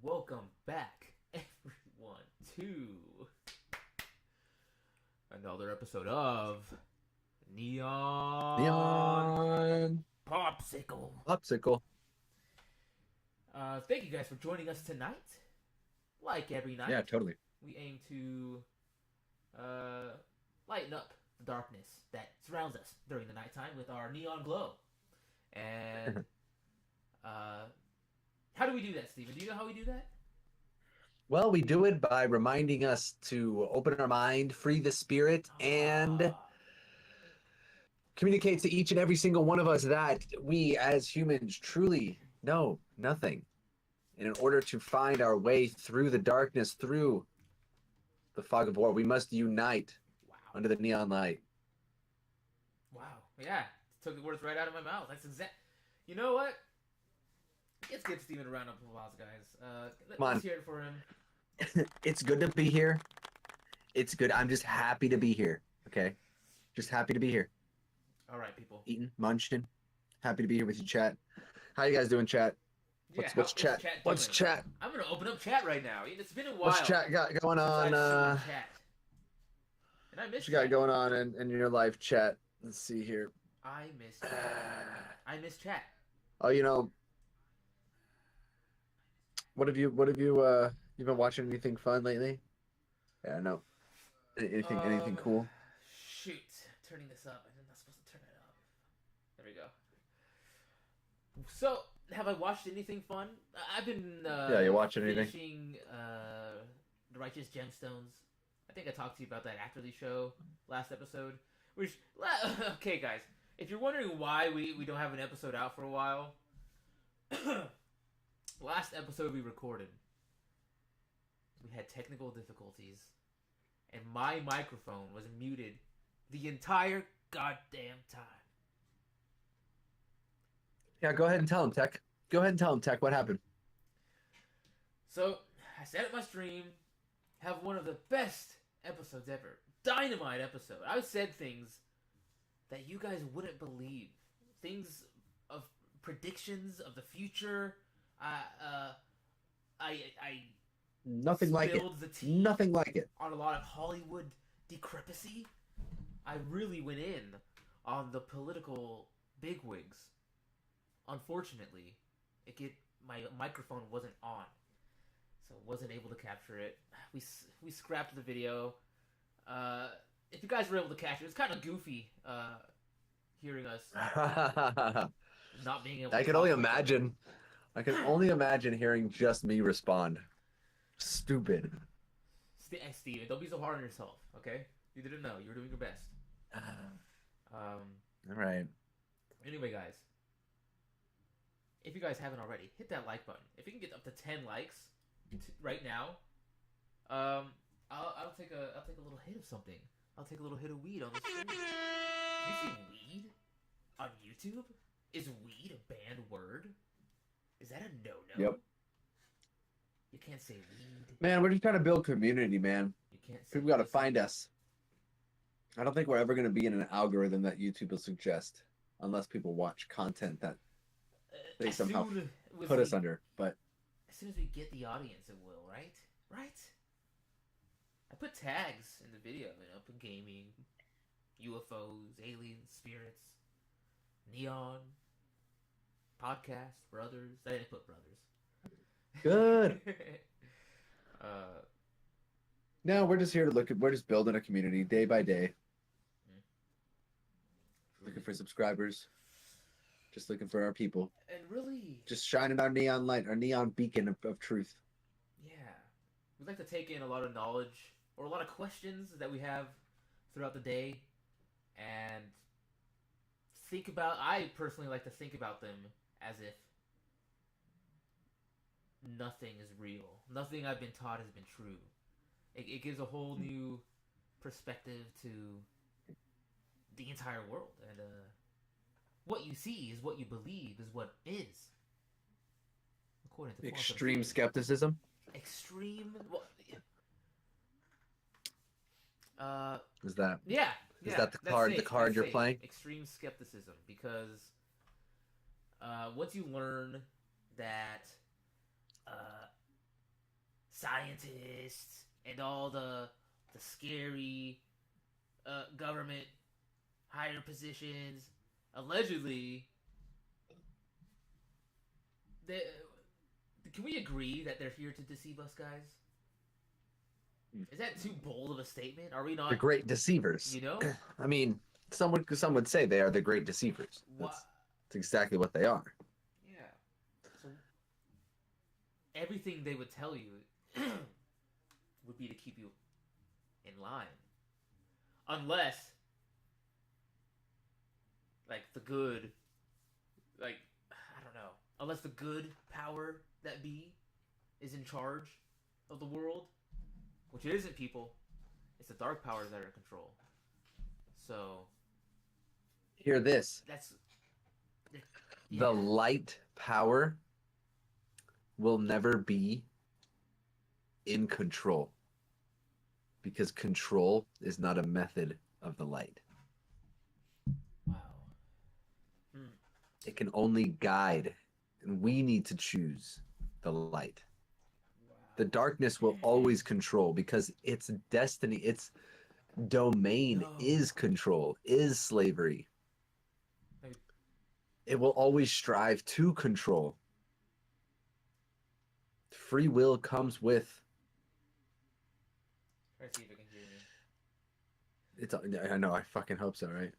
welcome back, everyone, to another episode of Neon Popsicle. Popsicle. Thank you guys for joining us tonight. Like every night, Yeah, totally. we aim to lighten up the darkness that surrounds us during the nighttime with our neon glow. And how do we do that, Steven? Do you know how we do that? Well, we do it by reminding us to open our mind, free the spirit, and communicate to each and every single one of us that we as humans truly know nothing. And in order to find our way through the darkness, through the fog of war, we must unite Wow. under the neon light. Wow. Yeah. Took the words right out of my mouth. That's exact. You know what? Let's give Steven a round of applause, guys. Come on. Let's hear it for him. It's good to be here. It's good. I'm just happy to be here. Okay? Just happy to be here. All right, people. Eating, munching. Happy to be here with you, chat. How you guys doing, chat? What's chat? What's doing? chat? I'm gonna open up chat right now. It's been a while. What's chat got going on? Chat. And I miss What you got chat. going on in your life, chat? Let's see here. I miss chat. I miss chat. Oh, what have you you've been watching anything fun lately? Yeah, no. Anything cool? Shoot, turning this up. I'm not supposed to turn it up. There we go. So, have I watched anything fun? I've been Yeah, you watching anything? finishing The Righteous Gemstones. I think I talked to you about that after the show last episode. Which okay, guys, if you're wondering why we don't have an episode out for a while, last episode we recorded, we had technical difficulties, and my microphone was muted the entire goddamn time. Yeah, go ahead and tell him, Tech. Go ahead and tell him, Tech, what happened. So, I set up my stream, have one of the best episodes ever. Dynamite episode. I said things that you guys wouldn't believe. Things of predictions of the future. I Nothing like it. spilled the tea Nothing like it. on a lot of Hollywood decrepacy. I really went in on the political bigwigs. Unfortunately, my microphone wasn't on, so wasn't able to capture it. We scrapped the video. If you guys were able to catch it, it's kind of goofy hearing us not being able. I can only imagine. I can only imagine hearing just me respond. Stupid. Steven, don't be so hard on yourself, okay? You didn't know. You were doing your best. All right. Anyway, guys, if you guys haven't already, hit that like button. If you can get up to 10 likes right now, I'll take a little hit of something. I'll take a little hit of weed on the stream. Can you see weed on YouTube? Is weed a banned word? Is that a no-no? Yep. You can't say weed. Man, we're just trying to build community, man. You can't say People got to pussy. find us. I don't think we're ever going to be in an algorithm that YouTube will suggest unless people watch content that they As somehow soon as put us we- under. But As soon as we get the audience, it will, right? Right? I put tags in the video, put gaming, UFOs, aliens, spirits, neon, podcast, brothers. I didn't put brothers. good. No, we're just here to we're just building a community day by day. Looking for subscribers. Just looking for our people. And really, Just shining our neon light, our neon beacon of truth. yeah, we'd like to take in a lot of knowledge or a lot of questions that we have throughout the day and think about. I personally like to think about them as if nothing is real. Nothing I've been taught has been true. It gives a whole new perspective to the entire world, and what you see is what you believe is what is. According to Extreme skepticism. extreme. Well, Is that yeah. Is that the that's card? safe, The card that's you're safe. playing? Extreme skepticism, because once you learn that scientists and all the scary government higher positions. Allegedly, they, can we agree that they're here to deceive us, guys? Is that too bold of a statement? Are we not The great deceivers. You know? I mean, some would say they are the great deceivers. That's exactly what they are. Yeah. So everything they would tell you would be to keep you in line, unless, like the good, like I don't know, unless the good power that be is in charge of the world, which it isn't people. It's the dark powers that are in control. So Hear this. that's The light power will never be in control because control is not a method of the light. Wow. It can only guide, and we need to choose the light. Wow. The darkness will always control because its destiny, its domain is control, is slavery. It will always strive to control. Free will comes with. Try to see if it can hear me. I know. I fucking hope so, right?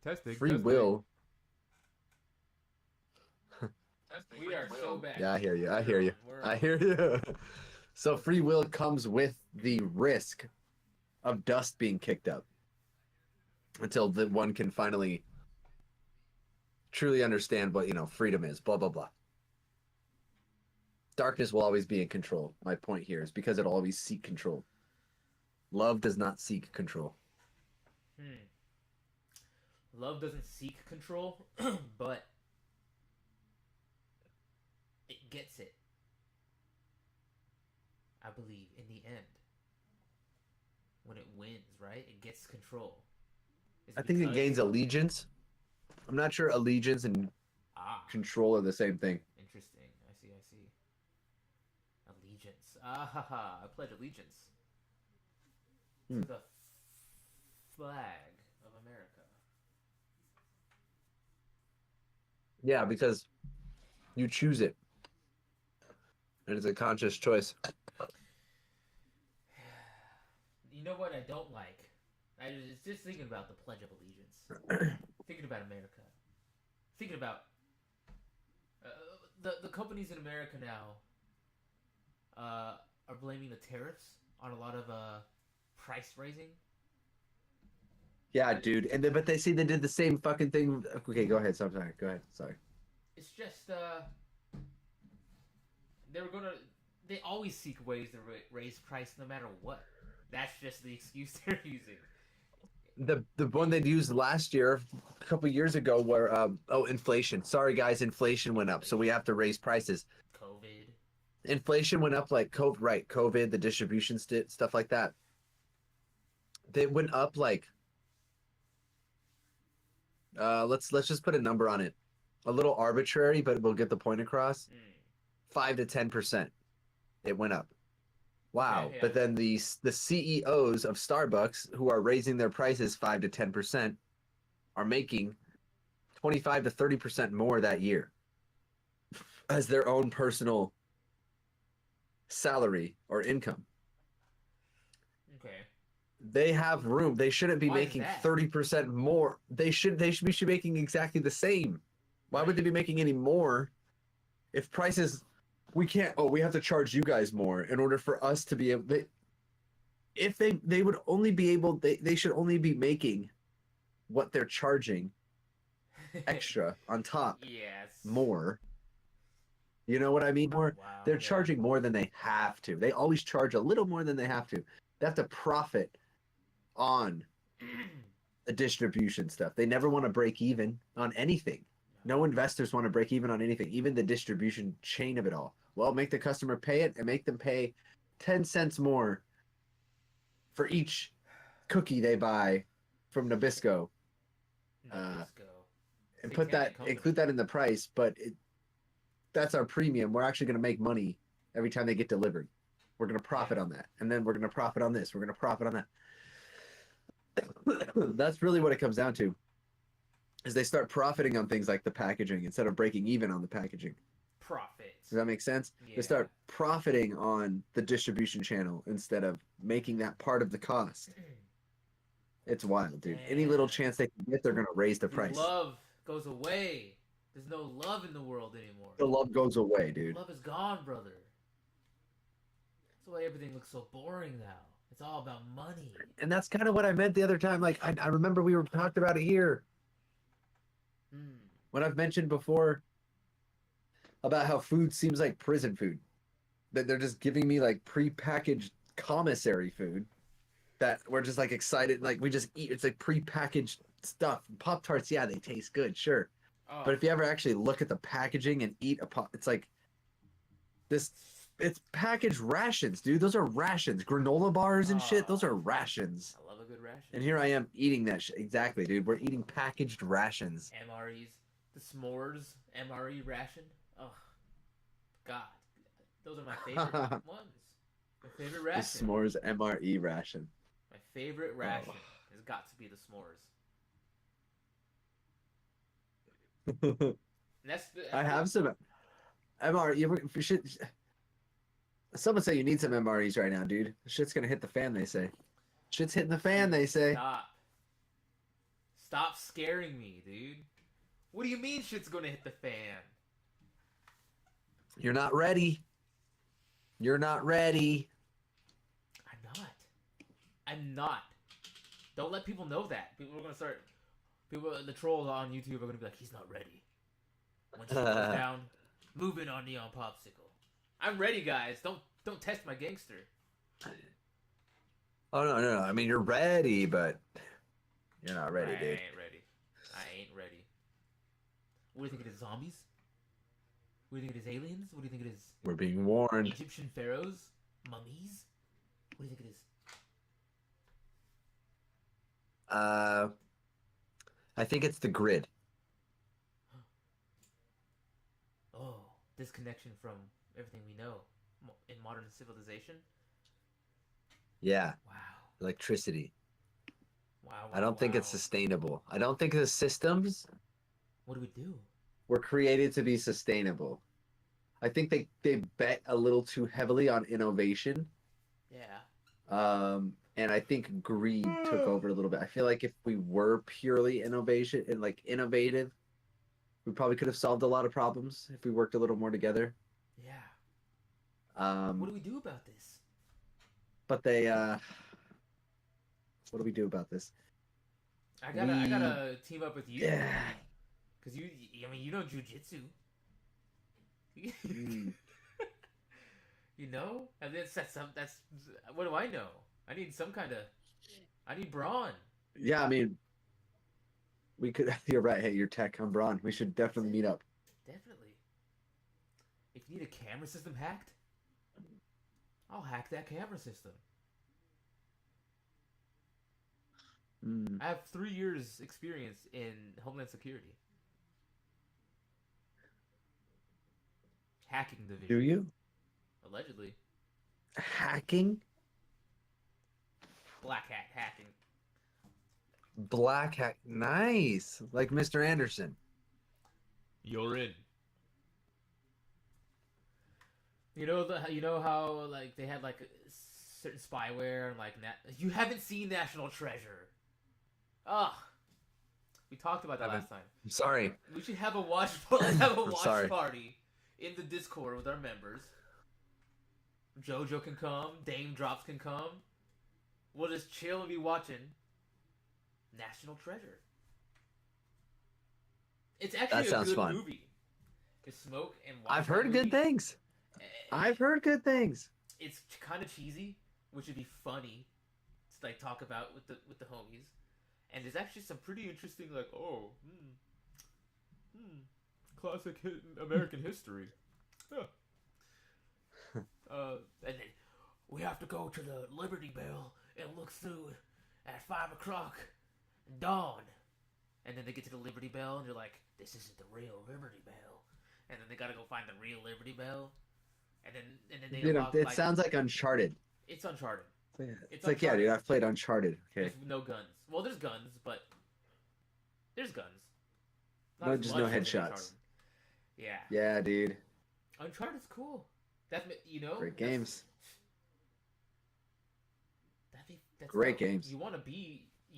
Testing. Free will. We are so bad. Yeah, I hear you. I hear you. I hear you. So free will comes with the risk of dust being kicked up until the one can finally truly understand what, freedom is, blah, blah, blah. Darkness will always be in control. My point here is because it'll always seek control. Love does not seek control. Love doesn't seek control, but it gets it. I believe in the end, when it wins, right? It gets control. I think it gains allegiance. I'm not sure allegiance and control are the same thing. Interesting. I see. Allegiance. I pledge allegiance to the flag of America. Yeah, because you choose it. And it's a conscious choice. You know what I don't like? I was just thinking about the Pledge of Allegiance. Thinking about America. Thinking about the companies in America now are blaming the tariffs on a lot of price raising. Yeah, dude. But they see they did the same fucking thing. Okay, go ahead. Sorry. Go ahead. Sorry. It's just they always seek ways to raise price no matter what. That's just the excuse they're using. The one they used last year, a couple years ago, where inflation. Sorry guys, inflation went up, so we have to raise prices. COVID. Inflation went up like COVID, right? COVID, the distribution stuff like that. They went up like. Let's just put a number on it. A little arbitrary, but we'll get the point across. 5 to 10%. It went up. Wow. Okay, yeah. But then the CEOs of Starbucks, who are raising their prices 5 to 10%, are making 25 to 30% more that year as their own personal salary or income. Okay. They have room. They shouldn't be Why making is that? 30% more. They should be making exactly the same. Why would they be making any more if prices we have to charge you guys more in order for us to be able if they would only be able they should only be making what they're charging extra on top. Yes. More. You know what I mean? More. Wow, They're charging more than they have to. They always charge a little more than they have to. They have to profit on the distribution stuff. They never want to break even on anything. No investors want to break even on anything, even the distribution chain of it all. Well, make the customer pay it and make them pay 10 cents more for each cookie they buy from Nabisco. And include that in the price, but that's our premium. We're actually going to make money every time they get delivered. We're going to profit Yeah. on that. And then we're going to profit on this. We're going to profit on that. That's really what it comes down to. Is they start profiting on things like the packaging instead of breaking even on the packaging. Profit. Does that make sense? Yeah. They start profiting on the distribution channel instead of making that part of the cost. It's wild, dude. Any little Man. chance they can get, they're going to raise the The price. love goes away. There's no love in the world anymore. The love goes away, dude. Love is gone, brother. That's why everything looks so boring now. It's all about money. And that's kind of what I meant the other time. Like, I remember we were talked about it here. When I've mentioned before about how food seems like prison food. That they're just giving me like pre-packaged commissary food that we're just like excited. Like, we just eat. It's like pre-packaged stuff. Pop-Tarts, yeah, they taste good, sure. Oh. But if you ever actually look at the packaging and eat a pop, it's like this. It's packaged rations, dude. Those are rations. Granola bars and shit. Those are rations. I love a good ration. And here I am eating that shit. Exactly, dude. We're eating packaged rations. MREs, the s'mores MRE ration. Oh, God, those are my favorite ones. My favorite The ration. s'mores MRE ration. My favorite ration has got to be the s'mores. And that's I have some MRE. Someone say you need some MREs right now, dude. Shit's gonna hit the fan, they say. Shit's hitting the fan, they say. Stop scaring me, dude. What do you mean shit's gonna hit the fan? You're not ready. You're not ready. I'm not. Don't let people know that. People are gonna start. The trolls on YouTube are gonna be like, he's not ready. When shit goes down, moving on Neon Popsicle. I'm ready, guys. Don't test my gangster. Oh no. I mean, you're ready, but you're not ready, dude. I ain't ready. What do you think it is? Zombies? What do you think it is? Aliens? What do you think it is? We're being warned. Egyptian pharaohs? Mummies? What do you think it is? I think it's the grid. Oh, disconnection from everything we know in modern civilization. Yeah. Wow. Electricity. Wow. I don't think it's sustainable. I don't think the systems What do we do? were created to be sustainable. I think they bet a little too heavily on innovation. Yeah. And I think greed took over a little bit. I feel like if we were purely innovation and like innovative, we probably could have solved a lot of problems if we worked a little more together. Yeah. What do we do about this? But what do we do about this? I gotta team up with you. Yeah. Cause you know jujitsu. You know, and that's what do I know? I need brawn. Yeah, I mean, we could. You're right. Hey, you're tech. I'm Braun. We should definitely meet up. Definitely. If you need a camera system hacked, I'll hack that camera system. I have 3 years experience in Homeland Security. Hacking division. Do you? Allegedly. Hacking? Black hat hacking. Black hack. Nice. Like Mr. Anderson. You're in. You know how like they had like certain spyware and like you haven't seen National Treasure. Ugh. We talked about that last time. I'm sorry. We should have a watch. Let's have a sorry. party in the Discord with our members. JoJo can come. Dame Drops can come. We'll just chill and be watching National Treasure. It's actually a good fun. movie. To smoke and watch. I've heard good things. I've heard good things. It's kind of cheesy, which would be funny to like talk about with the homies. And there's actually some pretty interesting classic American history. Yeah. And then we have to go to the Liberty Bell and look through at 5 o'clock dawn. And then they get to the Liberty Bell and you're like, this isn't the real Liberty Bell. and then they gotta go find the real Liberty Bell, and then they You know, unlock it like sounds like Uncharted. it's Uncharted. Yeah. It's It's like, yeah, dude, Uncharted. I've played Uncharted. Okay. There's no guns. Well, there's guns, but there's guns. Not No, as just much no as in headshots. Uncharted. Yeah, Yeah, dude. Uncharted's cool. That's Great games. That's Great dope. games. You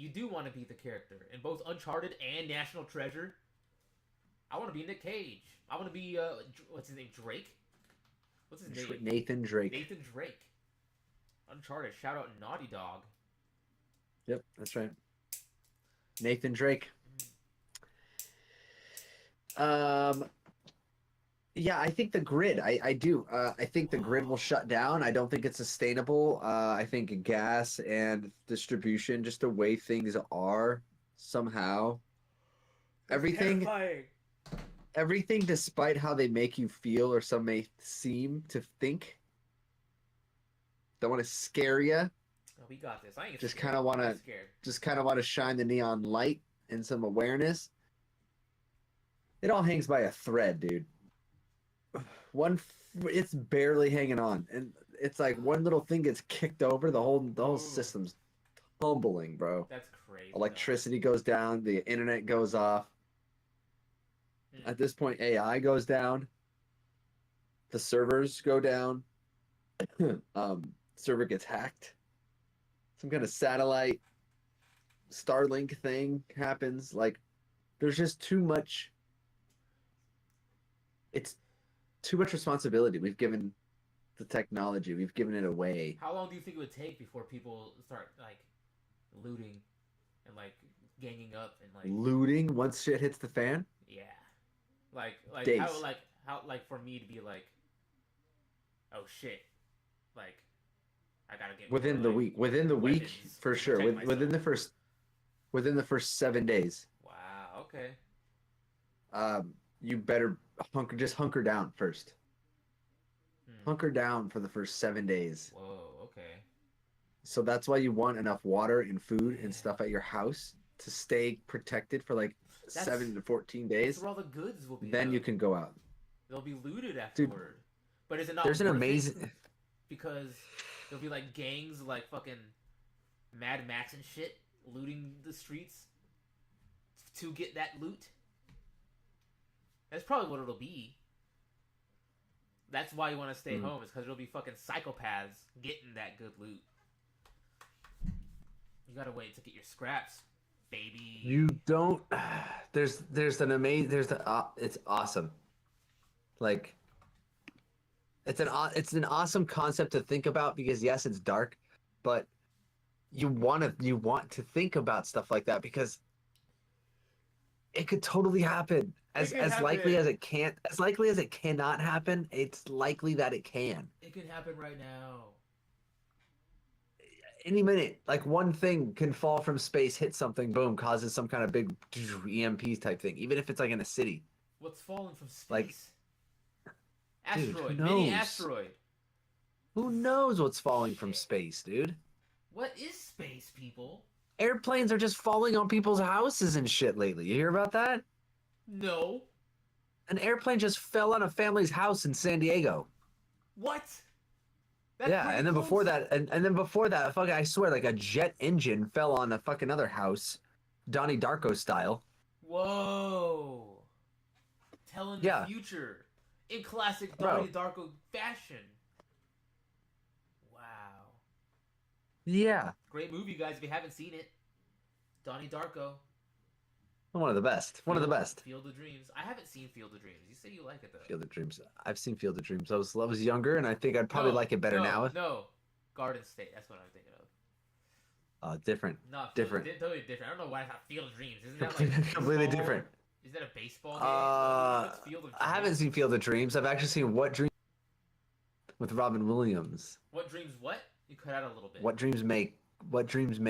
do want to be the character in both Uncharted and National Treasure. I want to be Nick Cage. I want to be what's his name, Drake. What's his name? Nathan Drake. Nathan Drake. Uncharted. Shout out Naughty Dog. Yep, that's right. Nathan Drake. Yeah, I think the grid. I do. I think the grid will shut down. I don't think it's sustainable. I think gas and distribution, just the way things are, somehow, everything, Terrifying. everything, despite how they make you feel or some may seem to think, don't want to scare you. Oh, we got this. I ain't Just scared. kind of want I'm to, scared. just kind of want to shine the neon light and some awareness. It all hangs by a thread, dude. It's barely hanging on, and it's like one little thing gets kicked over, the whole system's tumbling, bro. That's crazy. Electricity goes down, the internet goes off. At this point, AI goes down, the servers go down. Server gets hacked. Some kind of satellite Starlink thing happens. Like, there's just too much. It's too much responsibility. We've given the technology. We've given it away. How long do you think it would take before people start like looting and like ganging up and like Looting once shit hits the fan? yeah, like Days. how for me to be like, oh shit, like I gotta get Within more, the like, week. Within the week, weapons for to sure. protect Within the myself. first 7 days. Wow. Okay. You better hunker down first. Hunker down for the first 7 days. Whoa. Okay. So that's why you want enough water and food and stuff at your house to stay protected for like 7 to 14 That's days. where all the goods will be. Then though. you can go out. They'll be looted afterward. But is it not? There's an worth it? amazing. Because there'll be like gangs like fucking Mad Max and shit looting the streets to get that loot. That's probably what it'll be. That's why you want to stay home, is because it'll be fucking psychopaths getting that good loot. You gotta wait to get your scraps, baby. You don't. There's an amazing. It's awesome. Like, it's an awesome concept to think about because yes, it's dark, but you want to think about stuff like that because it could totally happen. As likely as it can't, as likely as it cannot happen, it's likely that it can. It can happen right now. Any minute, like one thing can fall from space, hit something, boom, causes some kind of big EMP type thing, even if it's like in a city. What's falling from space? Like, asteroid, dude, mini asteroid. Who knows what's falling from space, dude? What is space, people? Airplanes are just falling on people's houses and shit lately. You hear about that? No. An airplane just fell on a family's house in San Diego. What? That's yeah, pretty and then close. before that, and then before that, fucking, I swear, like a jet engine fell on a fucking other house, Donnie Darko style. Whoa. Telling the future in classic Donnie Darko fashion. Wow. Yeah. Great movie, guys, if you haven't seen it. Donnie Darko. One of the best. One of the best. Field of Dreams. I haven't seen Field of Dreams. You say you like it, though. Field of Dreams. I've seen Field of Dreams. I was younger, and I think I'd probably like it better now. No. Garden State. That's what I'm thinking of. Different. No, different. Totally different. I don't know why it's not Field of Dreams. Isn't that like completely baseball? different? Is that a baseball game? What's Field of Dreams? I haven't seen Field of Dreams. I've actually seen What Dreams with Robin Williams. What Dreams what? You cut out a little bit. What Dreams May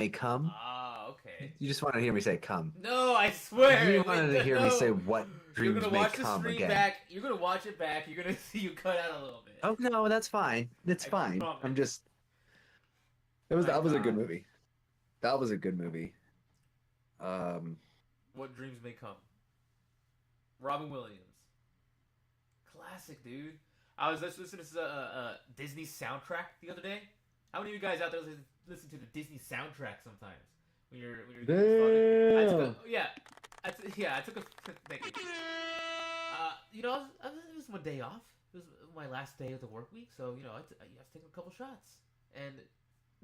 Come. Ah, okay. You just wanted to hear me say come. No, I swear. You wanted to hear me say what dreams You're gonna may watch the come stream again. back. You're gonna watch it back. You're gonna see you cut out a little bit. Oh no, that's fine. It's fine. promise. I'm just. That was a good movie. That was a good movie. What Dreams May Come. Robin Williams. classic, dude. I was just listening to Disney soundtrack the other day. How many of you guys out there listen to the Disney soundtrack sometimes when you're getting fun? I took a thank you. It was my day off. It was my last day of the work week, so I was taking a couple shots and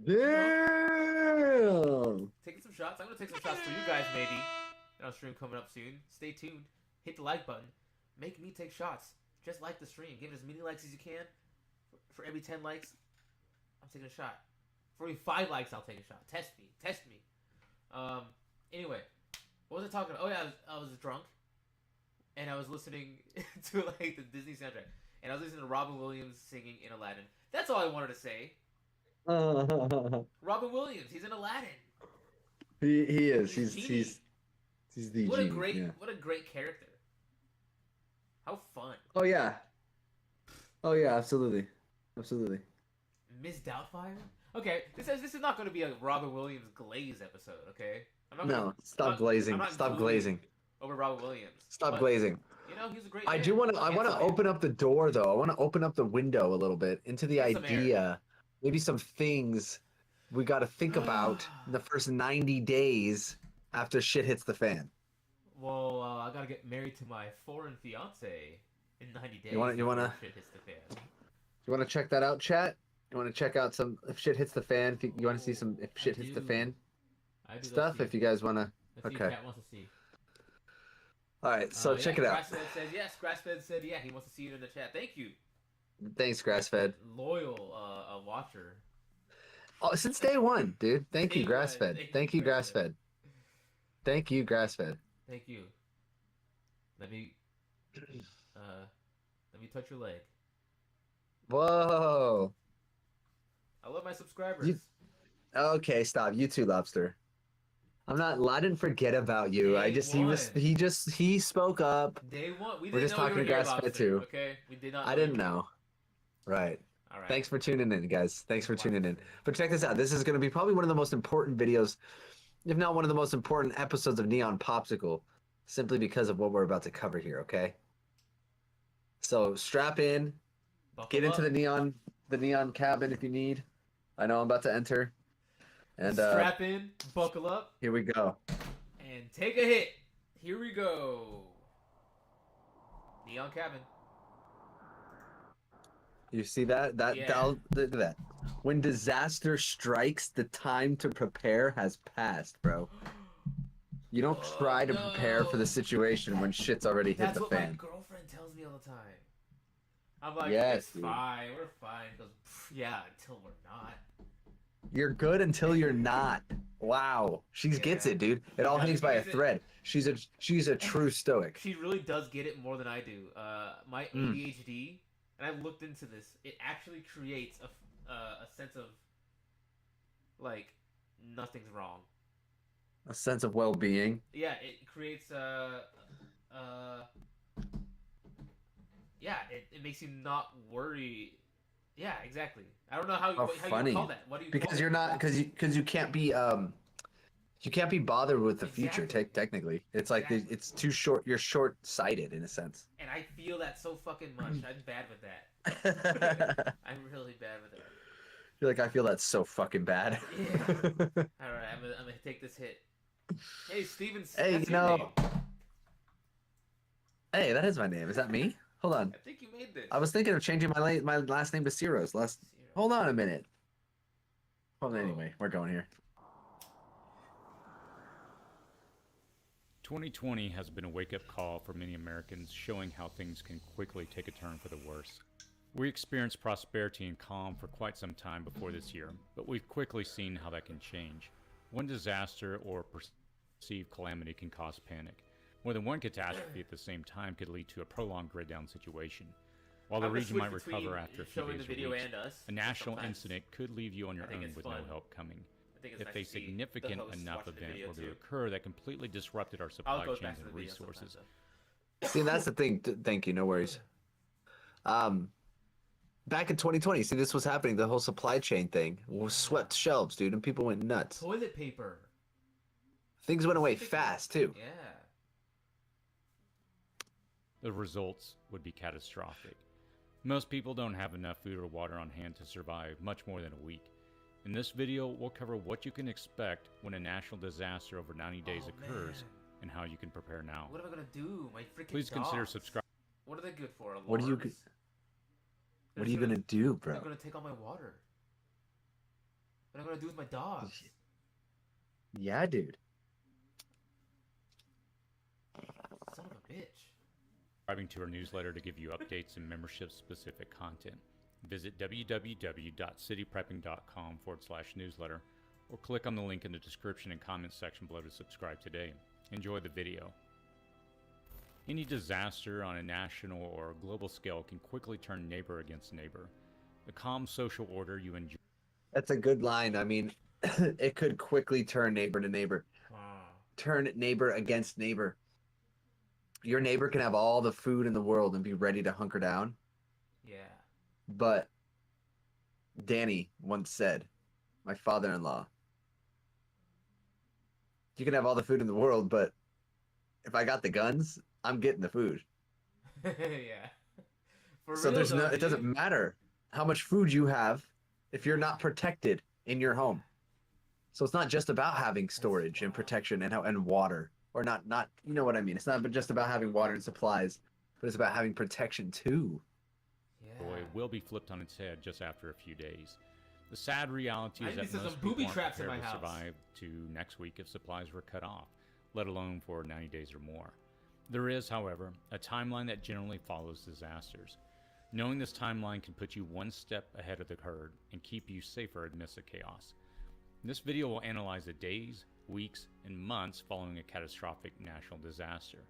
Damn. taking some shots. I'm gonna take some shots for you guys maybe. And I'll stream coming up soon. Stay tuned. Hit the like button. Make me take shots. Just like the stream. Give it as many likes as you can. For every 10 likes, I'm taking a shot. For every 5 likes, I'll take a shot. Test me. Anyway, what was I talking about? Oh yeah, I was drunk, and I was listening to like the Disney soundtrack, and I was listening to Robin Williams singing in Aladdin. That's all I wanted to say. Robin Williams, he's in Aladdin. He is. He's the what genie. a great Yeah. what a great character. How fun. Oh yeah. Oh yeah. Absolutely. Miss Doubtfire. Okay, this is not going to be a Robin Williams glaze episode. Okay. Stop glazing. Stop glazing. Over Robin Williams. Stop glazing. He's a great. I man. do want to. I want to open up the door though. I want to open up the window a little bit into the Get some idea. Maybe some things we got to think about in the first 90 days after shit hits the fan. Well, I gotta get married to my foreign fiance in 90 days. You wanna shit hits the fan. You want to check that out, chat? You want to check out some if shit hits the fan? If you want to see some if shit hits the fan stuff? If you guys want to. Let's see what Cat wants to see. All right, so check it out. Grassfed says yes. Grassfed said yeah. He wants to see you in the chat. Thank you. Thanks, Grassfed. Loyal watcher. Oh, since day one, dude. Thank you, Grassfed. Thank you, Grassfed. Thank you, Grassfed. Thank you. Let me touch your leg. Whoa. I love my subscribers. Okay, stop. You too, Lobster. I didn't forget about you. He spoke up. Day one. We're just talking to Grassfed too. Okay, we did not. I didn't know. Right. All right. Thanks for tuning in, guys. Thanks for tuning in. But check this out. This is going to be probably one of the most important videos, if not one of the most important episodes of Neon Popsicle, simply because of what we're about to cover here. Okay. So strap in, get into the neon cabin if you need. I know I'm about to enter. And strap in, buckle up. Here we go. And take a hit. Here we go. Neon cabin. You see that? Look at that. When disaster strikes, the time to prepare has passed, bro. You don't try to prepare for the situation when shit's already hit the fan. That's what my girlfriend tells me all the time. I'm like, yes, it's fine. We're fine. She goes, yeah, until we're not. You're good until you're not. Wow. She gets it, dude. It all hangs by a thread. She's a true stoic. She really does get it more than I do. My ADHD, and I looked into this, it actually creates a sense of, like, nothing's wrong. A sense of well-being. Yeah, it creates it makes you not worry. Yeah, exactly. I don't know how you call that. What do you? Because you're not because you can't be bothered with the future. Technically, it's like it's too short. You're short-sighted in a sense. And I feel that so fucking much. I'm bad with that. I'm really bad with that. You're like, I feel that so fucking bad. Yeah. All right, I'm gonna take this hit. Hey, Steven. Hey, Hey, that is my name. Is that me? Hold on. I think you made this. I was thinking of changing my last name to Ciro's. Hold on a minute. Well, anyway, we're going here. 2020 has been a wake-up call for many Americans, showing how things can quickly take a turn for the worse. We experienced prosperity and calm for quite some time before this year, but we've quickly seen how that can change. One disaster or perceived calamity can cause panic. More than one catastrophe at the same time could lead to a prolonged grid-down situation. While the region might recover after a few days or weeks, a national incident could leave you on your own with no help coming. If a significant enough event were to occur that completely disrupted our supply chains and resources. See, that's the thing. Thank you. No worries. Back in 2020, see, this was happening. The whole supply chain thing was swept shelves, dude, and people went nuts. Toilet paper. Things went away fast too. Yeah. the results would be catastrophic. Most people don't have enough food or water on hand to survive much more than a week. In this video, we'll cover what you can expect when a national disaster over 90 days occurs man. and how you can prepare now. What am I gonna do? My freaking Please consider dogs. subscribing. What are they good for? What are you? Alarms? What are you gonna do, bro? They're gonna take all my water. What am I gonna do with my dogs? Yeah, dude. Son of a bitch. Subscribing to our newsletter to give you updates and membership-specific content. Visit www.cityprepping.com/newsletter or click on the link in the description and comments section below to subscribe today. Enjoy the video. Any disaster on a national or global scale can quickly turn neighbor against neighbor. The calm social order you enjoy. That's a good line. I mean, it could quickly turn neighbor to neighbor. Turn neighbor against neighbor. Your neighbor can have all the food in the world and be ready to hunker down. Yeah. But Danny once said, my father-in-law, you can have all the food in the world, but if I got the guns, I'm getting the food. Yeah. So there's no, it doesn't matter how much food you have if you're not protected in your home. So it's not just about having storage and protection and water, or not you know what I mean. It's not just about having water and supplies, but it's about having protection too. Boy, will be flipped on its head just after a few days. The sad reality is that need some most booby people aren't traps in prepared my to house. survive to next week if supplies were cut off, let alone for 90 days or more. There is, however, a timeline that generally follows disasters. Knowing this timeline can put you one step ahead of the herd and keep you safer amidst the chaos. This video will analyze the days, weeks, and months following a catastrophic national disaster.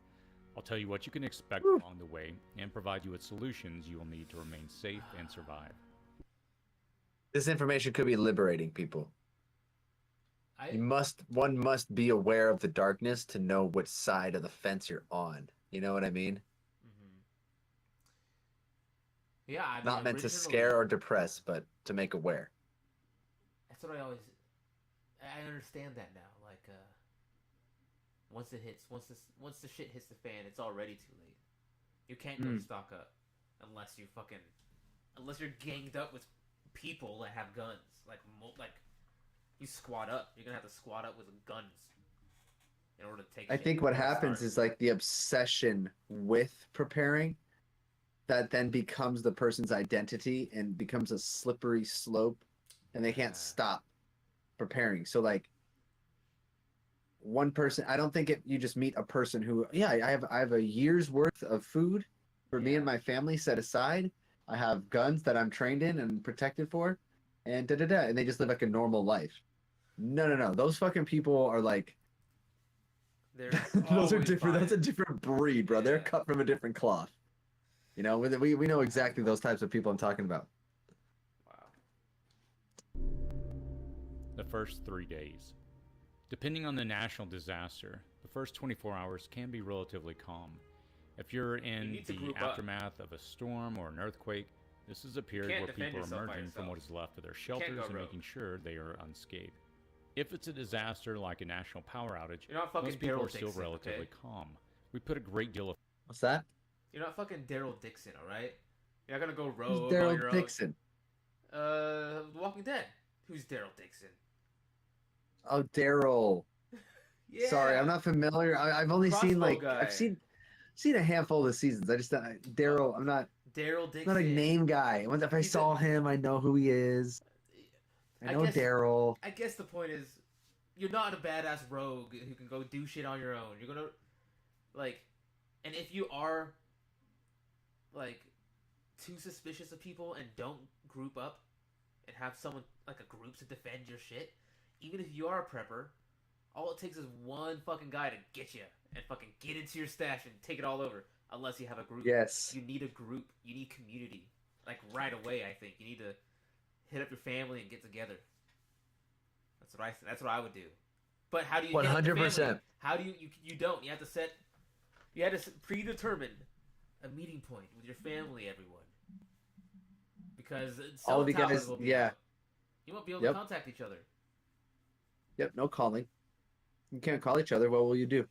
I'll tell you what you can expect along the way and provide you with solutions you will need to remain safe and survive. This information could be liberating, people. One must be aware of the darkness to know which side of the fence you're on. You know what I mean? Mm-hmm. Yeah, I mean, not meant to scare or depress, but to make aware. That's what I understand that now. Like, once the shit hits the fan, it's already too late. You can't go stock up unless you're ganged up with people that have guns. Like you squat up. You're gonna have to squat up with guns in order to take. I think what happens is like the obsession with preparing that then becomes the person's identity and becomes a slippery slope, and they can't stop preparing. So like one person, I don't think you just meet a person who, I have a year's worth of food for me and my family set aside. I have guns that I'm trained in and protected for, and and they just live like a normal life. No. Those fucking people are like, those are different. That's a different breed, bro. They're cut from a different cloth. You know, we know exactly those types of people I'm talking about. Wow. The first 3 days. Depending on the national disaster, the first 24 hours can be relatively calm. If you're in the aftermath of a storm or an earthquake, this is a period where people are emerging from what is left of their shelters and making sure they are unscathed. If it's a disaster like a national power outage, most people are still relatively calm. We put a great deal of... What's that? You're not fucking Daryl Dixon, alright? You're not gonna go rogue Who's Daryl Dixon? Walking Dead. Who's Daryl Dixon? Oh, Daryl. Yeah. Sorry, I'm not familiar. I've only seen I've seen a handful of seasons. I just Daryl. I'm not Daryl Dixon. I'm not a name guy. If I saw him, I know who he is. I know Daryl. I guess the point is, you're not a badass rogue who can go do shit on your own. You're gonna and if you are too suspicious of people and don't group up and have someone a group to defend your shit, even if you are a prepper, all it takes is one fucking guy to get you and fucking get into your stash and take it all over. Unless you have a group. Yes. You need a group. You need community. Right away, I think. You need to hit up your family and get together. That's what I would do. But how do you 100%. How do you don't. You have to predetermine a meeting point with your family, everyone. Because all of you guys, you won't be able to contact each other. Yep, no calling. You can't call each other. What will you do?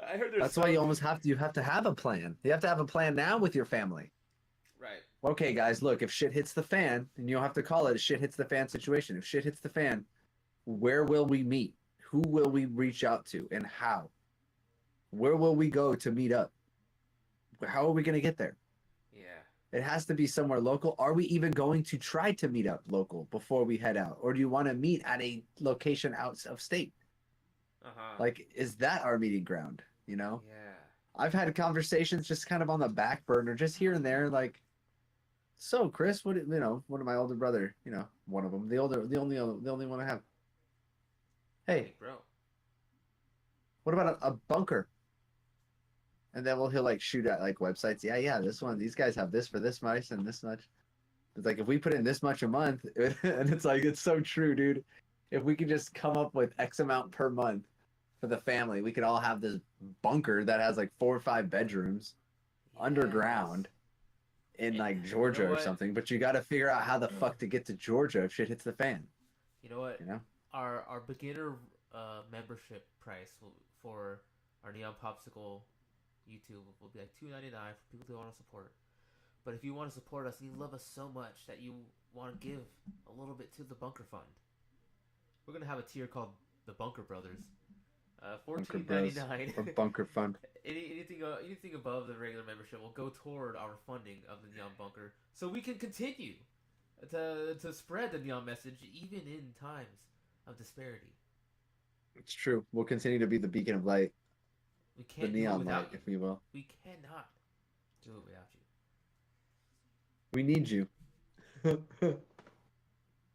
I heard there's That's why you almost have to have a plan. You have to have a plan now with your family. right. Okay, guys, look, if shit hits the fan, and you don't have to call it a shit hits the fan situation. If shit hits the fan, where will we meet? Who will we reach out to, and how? Where will we go to meet up? How are we going to get there? Yeah. It has to be somewhere local. Are we even going to try to meet up local before we head out? Or do you want to meet at a location out of state? Like, is that our meeting ground? You know? Yeah. I've had conversations just kind of on the back burner, just here and there, like, so Chris, one of my older brother, one of them, the only one I have. Hey, bro. what about a bunker? And then he'll like shoot at like websites. Yeah, this one, these guys have this for this much and this much. It's like if we put in this much a month, and it's like it's so true, dude. If we could just come up with X amount per month for the family, we could all have this bunker that has like 4 or 5 bedrooms underground in like Georgia or something. But you got to figure out how the fuck to get to Georgia if shit hits the fan. You know what? You know, our beginner membership price for our Neon Popsicle YouTube will be like $2.99 for people who want to support. But if you want to support us and you love us so much that you want to give a little bit to the Bunker Fund, we're gonna have a tier called the Bunker Brothers. $14.99 or Bunker Fund. anything above the regular membership will go toward our funding of the Neon Bunker, so we can continue to spread the Neon message even in times of disparity. It's true. We'll continue to be the beacon of light. We can't the neon light, you. if we will. We cannot do it without you. We need you.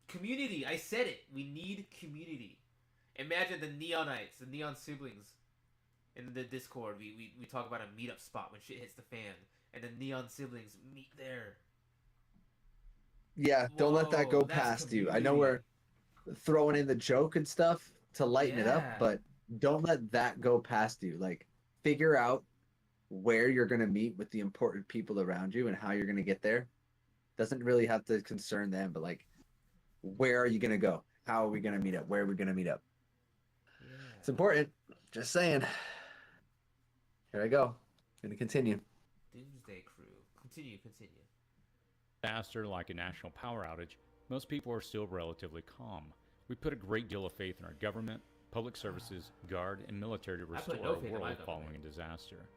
Community. I said it. We need community. Imagine the Neonites, the Neon siblings, in the Discord. We talk about a meetup spot when shit hits the fan, and the Neon siblings meet there. Yeah, don't let that go past you. I know we're throwing in the joke and stuff to lighten it up, but don't let that go past you. Like, figure out where you're going to meet with the important people around you and how you're going to get there. Doesn't really have to concern them, but like, where are you going to go? How are we going to meet up? Where are we going to meet up? Yeah. It's important. Just saying. Here I go. Going to continue. Doomsday Crew. Continue. Disaster like a national power outage, most people are still relatively calm. We put a great deal of faith in our government, public services, guard, and military to restore our world following a disaster.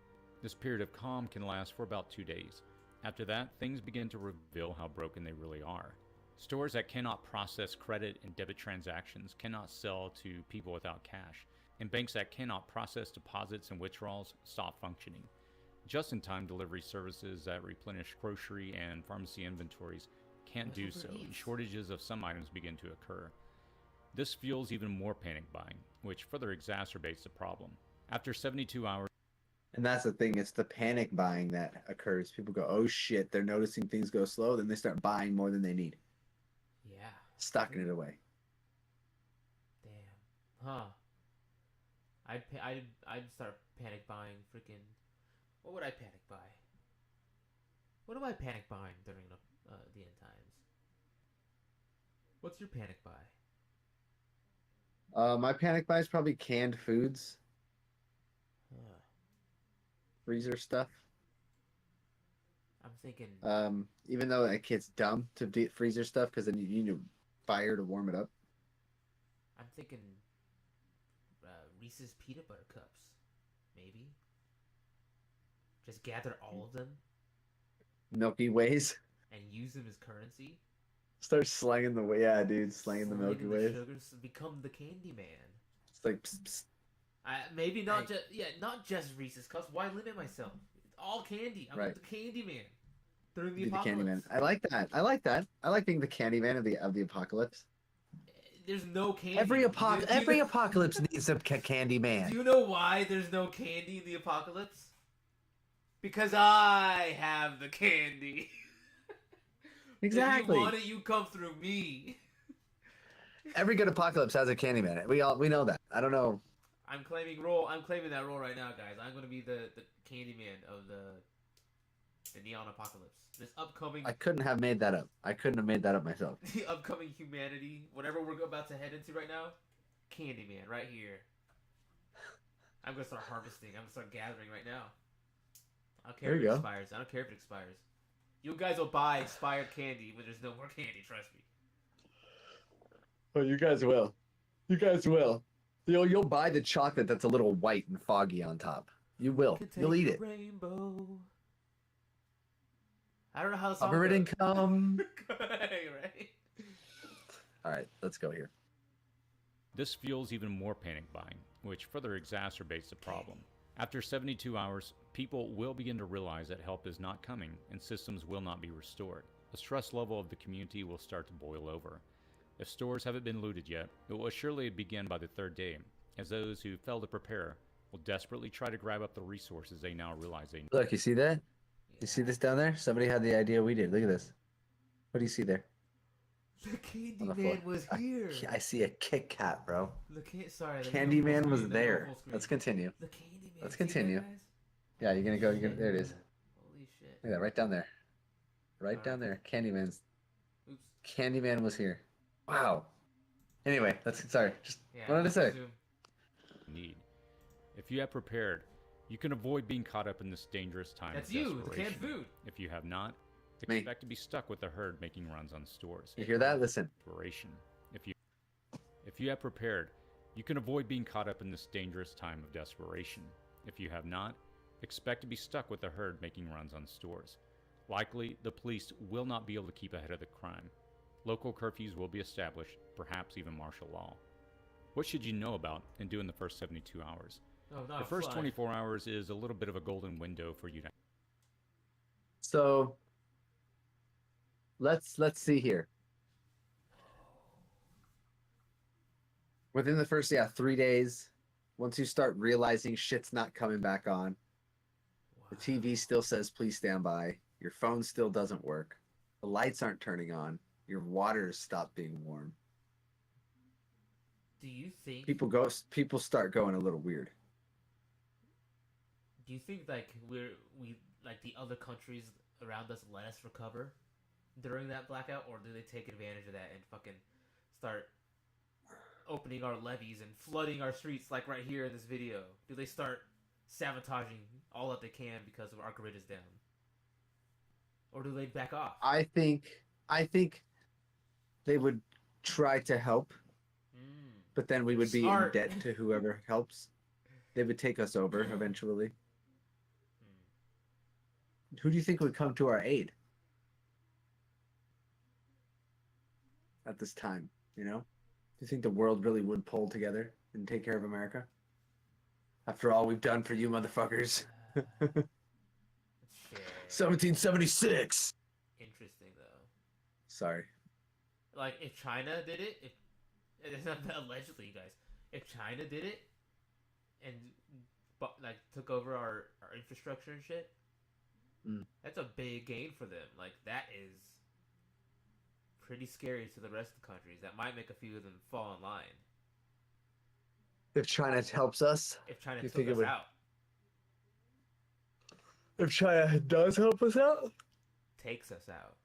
This period of calm can last for about 2 days. After that, things begin to reveal how broken they really are. Stores that cannot process credit and debit transactions cannot sell to people without cash, and banks that cannot process deposits and withdrawals stop functioning. Just-in-time delivery services that replenish grocery and pharmacy inventories can't do so, and shortages of some items begin to occur. This fuels even more panic buying, which further exacerbates the problem. After 72 hours... And that's the thing, it's the panic buying that occurs. People go, oh shit, they're noticing things go slow, then they start buying more than they need. Yeah. Stocking it away. Damn. Huh. I'd start panic buying freaking... What would I panic buy? What am I panic buying during the end times? What's your panic buy? My panic buy is probably canned foods. Freezer stuff. I'm thinking... even though it's dumb to do freezer stuff because then you need a fire to warm it up. I'm thinking Reese's peanut butter cups. Maybe. Just gather all of them. Milky Ways. And use them as currency. Start slanging the way, yeah, dude, slanging the Milky Ways. Sugars, become the candy man. It's like, psst, psst. Maybe not just not just Reese's cups. Why limit myself? It's all candy. I'm the candy man during the apocalypse. The candy man. I like that. I like being the candy man of the apocalypse. There's no candy. Every apocalypse needs a candy man. Do you know why there's no candy in the apocalypse? Because I have the candy. Exactly. If you want it, you come through me. Every good apocalypse has a candy man. We know that. I don't know. I'm claiming that role right now, guys. I'm gonna be the candy man of the neon apocalypse. This upcoming... I couldn't have made that up. I couldn't have made that up myself. The upcoming humanity, whatever we're about to head into right now, Candyman right here. I'm gonna start harvesting. I'm gonna start gathering right now. I don't care There if you it go. expires. I don't care if it expires. You guys will buy expired candy when there's no more candy. Trust me. Oh, you guys will. You guys will. You'll buy the chocolate that's a little white and foggy on top. You will. You'll eat it. Rainbow. I don't know how the song Cover it goes. and come. Right? All right, let's go here. This fuels even more panic buying, which further exacerbates the problem. After 72 hours, people will begin to realize that help is not coming and systems will not be restored. The stress level of the community will start to boil over. If stores haven't been looted yet, it will surely begin by the third day, as those who fail to prepare will desperately try to grab up the resources they now realize they need. Look, you see that? You see this down there? Somebody had the idea we did. Look at this. What do you see there? The Candy On the Man floor. was here. I see a Kit Kat, bro. Sorry. Candyman was there. Let's continue. The Candy Man. Let's See that, continue. guys? Yeah, you're gonna go. There it is. Holy shit. Look at that, right down there. Right down there. Oops. Candyman was here. Wow. Anyway, sorry. Just Yeah, wanted to say. zoom. Need. If you have prepared, you can avoid being caught up in this dangerous time That's of you. The desperation. canned food. If you have not, Me. expect to be stuck with the herd making runs on stores. You hear that? Listen. Desperation. If you have prepared, you can avoid being caught up in this dangerous time of desperation. If you have not, expect to be stuck with the herd making runs on stores. Likely, the police will not be able to keep ahead of the crime. Local curfews will be established, perhaps even martial law. What should you know about and do in the first 72 hours? Oh, not The first fly. 24 hours is a little bit of a golden window for you to. So let's see here. Within the first 3 days, once you start realizing shit's not coming back on, the TV still says please stand by, your phone still doesn't work, the lights aren't turning on, your water's stopped being warm. Do you think People start going a little weird. Do you think like we like the other countries around us let us recover during that blackout, or do they take advantage of that and fucking start opening our levees and flooding our streets like right here in this video? Do they start sabotaging all that they can because of our grid is down, or do they back off? I think they would try to help, but then we would be Smart. in debt to whoever helps. They would take us over eventually. Who do you think would come to our aid at this time? You know? Do you think the world really would pull together and take care of America? After all we've done for you motherfuckers. Shit. 1776! Interesting though. Sorry. Like if China did it, if it's not allegedly, you guys, if China did it and like took over our infrastructure and shit, that's a big gain for them. Like that is pretty scary to the rest of the countries. That might make a few of them fall in line. If China helps us, If China You took think it us would- out, if China does help us out, takes us out.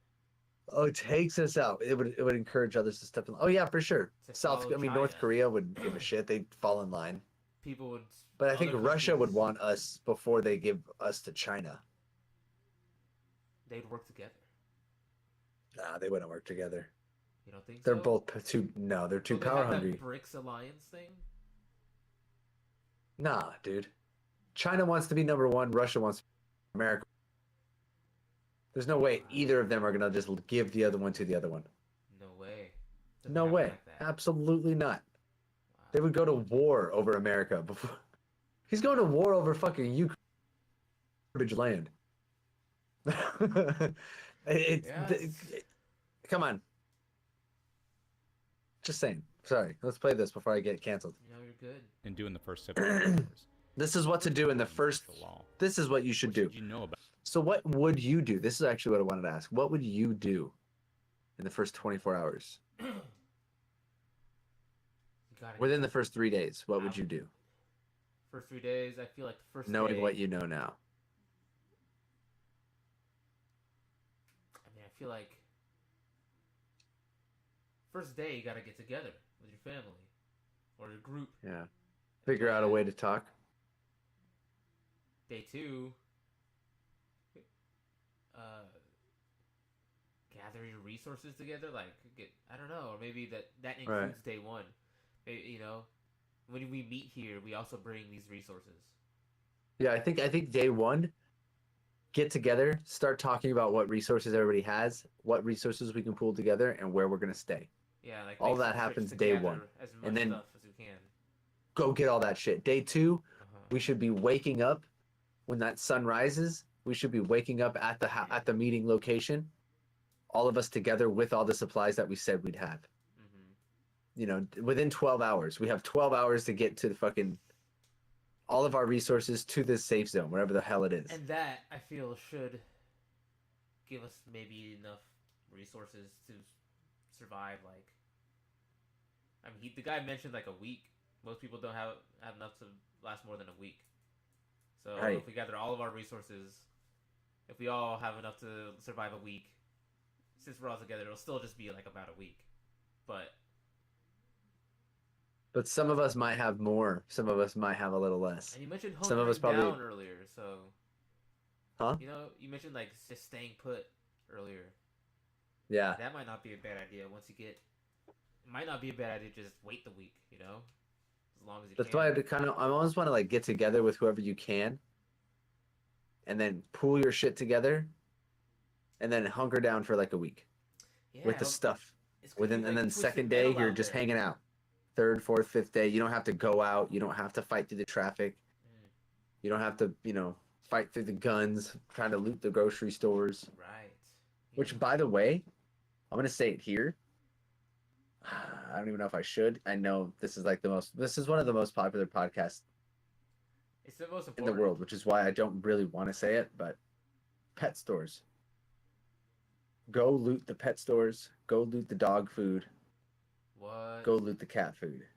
oh, it takes us out. It would encourage others to step in. Oh yeah, for sure. To follow North China. Korea wouldn't give a shit. They'd fall in line. People would. But I think other Russia would countries, want us before they give us to China. They'd work together. Nah, they wouldn't work together. You don't think They're so? both too. No, they're too Don't they power have that hungry. BRICS alliance thing. Nah, dude. China wants to be number one. Russia wants America. There's no way either of them are gonna just give the other one to the other one. No way. Doesn't No happen way. like that. Absolutely not. Wow. They would go to war over America before. He's going to war over fucking Ukraine, garbage land. Come on. Just saying. Sorry. Let's play this before I get canceled. No, you're good. And do in the first 72 hours. This is what to do in the first. Martial law. This is what you should What do. should you know about? So what would you do? This is actually what I wanted to ask. What would you do in the first 24 hours? You gotta Within the first 3 days, what would you do? first 3 days. I feel like the first Knowing day, what you know now. I mean, I feel like first day you gotta get together with your family or your group. Yeah. Figure out a way to talk. Day 2, uh, gather your resources together. Like, I don't know, or maybe that Right. includes day 1. Maybe, when we meet here, we also bring these resources. Yeah, I think day one, get together, start talking about what resources everybody has, what resources we can pull together, and where we're gonna stay. Yeah, like All make some that trips happens to day one, gather as and much then stuff as we can. go get all that shit. Day two, Uh-huh. we should be waking up when that sun rises. We should be waking up at at the meeting location, all of us together with all the supplies that we said we'd have. Mm-hmm. Within 12 hours. We have 12 hours to get to the fucking all of our resources to this safe zone, wherever the hell it is. And that, I feel, should give us maybe enough resources to survive. Like, I mean, the guy mentioned like a week. Most people don't have enough to last more than a week. So Right. if we gather all of our resources, if we all have enough to survive a week, since we're all together, it'll still just be like about a week. But But some of us might have more. Some of us might have a little less. and you mentioned Some of us hunkering probably, down earlier, so huh? you mentioned like just staying put earlier. Yeah. That might not be a bad idea. It might not be a bad idea to just wait the week. As long as you That's can. why I always want to like get together with whoever you can, and then pool your shit together, and then hunker down for like a week Yeah, with the stuff. it's gonna be, like, And then twisted second day metal you're out just there. hanging out. Third, fourth, fifth day, you don't have to go out. You don't have to fight through the traffic. Mm, You don't have to, fight through the guns, trying to loot the grocery stores. right. Which, Yeah. by the way, I'm gonna say it here. I don't even know if I should. I know this is one of the most popular podcasts It's the most in the important. world, which is why I don't really want to say it, but pet stores. Go loot the pet stores. Go loot the dog food. What? Go loot the cat food.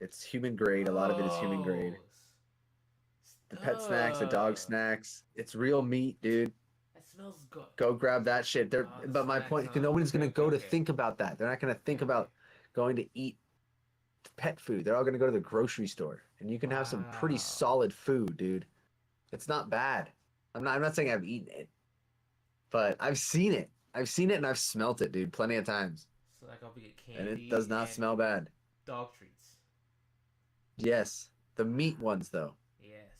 It's human grade. A lot of it is human grade. The pet snacks, the dog Ugh. snacks. It's real meat, dude. That smells good. Go grab that shit. The But my snacks, point, huh? nobody's Okay, gonna okay, go to okay. think about that. They're not gonna think Okay, about okay. going to eat pet food. They're all gonna go to the grocery store, and you can have some pretty Wow. solid food, dude. It's not bad. I'm not saying I've eaten it, but I've seen it. I've seen it and I've smelt it, dude, plenty of times, So like I'll get and candy it does not and smell bad. dog treats. Yes, the meat ones though, Yes.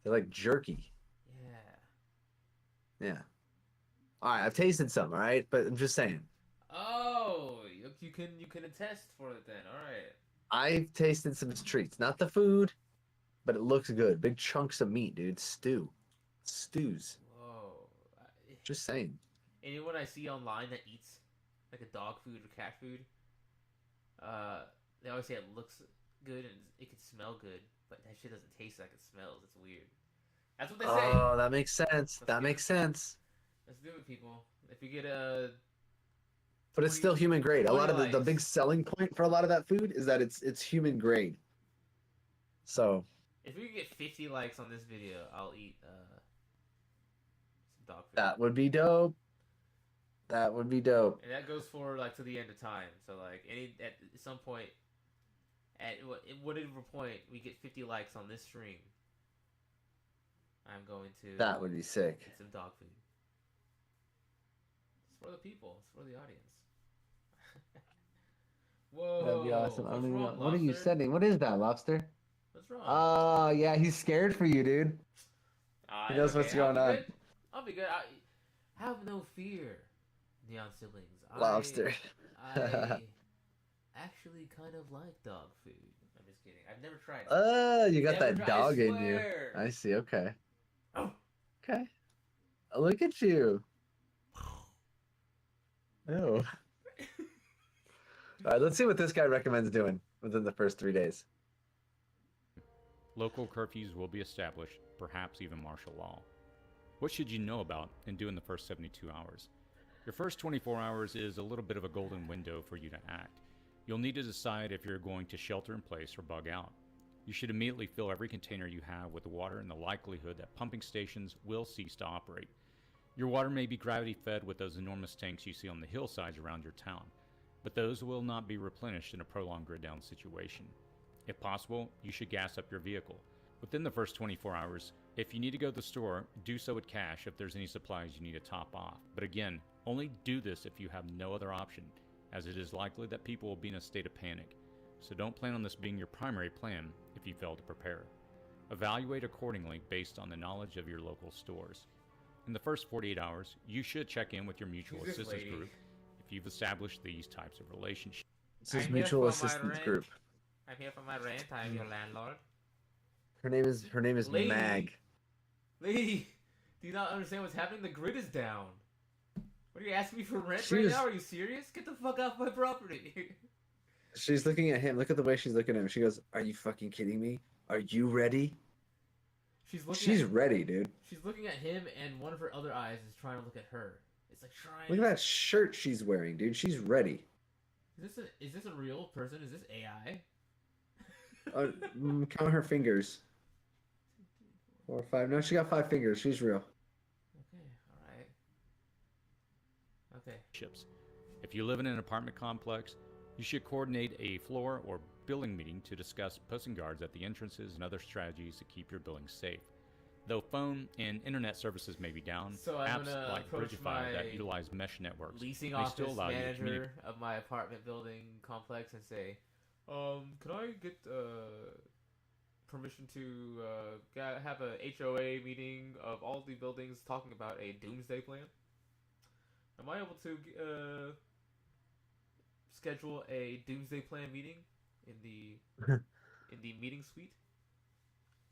they're like jerky. Yeah. Yeah. All right, I've tasted some. All right, but I'm just saying, Oh, you can attest for it then. All right. I've tasted some treats, not the food, but it looks good. Big chunks of meat, dude. Stews. Whoa. Just saying. Anyone I see online that eats like a dog food or cat food, they always say it looks good and it can smell good, but that shit doesn't taste like it smells. It's weird. That's what they say. Oh, that makes sense. Let's That do makes it. sense. Let's do it, people. If you get a But it's still human grade. A 20 lot of the likes. big selling point for a lot of that food is that it's human grade. So If we get 50 likes on this video, I'll eat some dog food. that would be dope. That would be dope. And that goes for like to the end of time. So like at some point, at whatever point we get 50 likes on this stream, I'm going to That would be sick. eat some dog food. It's for the people. It's for the audience. Whoa. That'd be awesome. I What's don't even know. wrong, What are you Lobster? sending? What is that, lobster? What's wrong? Oh, yeah, he's scared for you, dude. He knows what's going on. I'll be good. Have no fear, Neon siblings. Lobster. I actually kind of like dog food. I'm just kidding. I've never tried it. Oh, you got Never that tried- I dog in you. swear. I see. Okay. Oh. Okay. Look at you. Oh. All right, let's see what this guy recommends doing within the first 3 days. Local curfews will be established, perhaps even martial law. What should you know about and do in the first 72 hours? Your first 24 hours is a little bit of a golden window for you to act. You'll need to decide if you're going to shelter in place or bug out. You should immediately fill every container you have with water in the likelihood that pumping stations will cease to operate. Your water may be gravity fed with those enormous tanks you see on the hillsides around your town, but those will not be replenished in a prolonged grid down situation. If possible, you should gas up your vehicle. Within the first 24 hours, if you need to go to the store, do so with cash if there's any supplies you need to top off. But again, only do this if you have no other option, as it is likely that people will be in a state of panic. So don't plan on this being your primary plan if you fail to prepare. Evaluate accordingly based on the knowledge of your local stores. In the first 48 hours, you should check in with your mutual assistance group if you've established these types of relationships. This is I'm mutual here for my assistance rent. group. I'm here for my rent. I'm your landlord. Her name is Lady. Mag. Lady, do you not understand what's happening? The grid is down. What are you asking me for rent She right was- now? Are you serious? Get the fuck off my property. She's looking at him. Look at the way she's looking at him. She goes, "Are you fucking kidding me? Are you ready?" She's ready, dude. She's looking at him, and one of her other eyes is trying to look at her. It's like trying. Look at that shirt she's wearing, dude. She's ready. Is this a real person? Is this AI? Count her fingers. 4 or 5. No, she got 5 fingers. She's real. Okay, all right. Okay. If you live in an apartment complex, you should coordinate a floor or building meeting to discuss posting guards at the entrances and other strategies to keep your building safe. Though phone and internet services may be down, So I'm apps gonna like approach Bridgify that my utilize mesh networks Leasing may still office allow you to communicate. manager of my apartment building complex and say, can I get permission to have a HOA meeting of all the buildings talking about a doomsday plan? Am I able to schedule a doomsday plan meeting in the meeting suite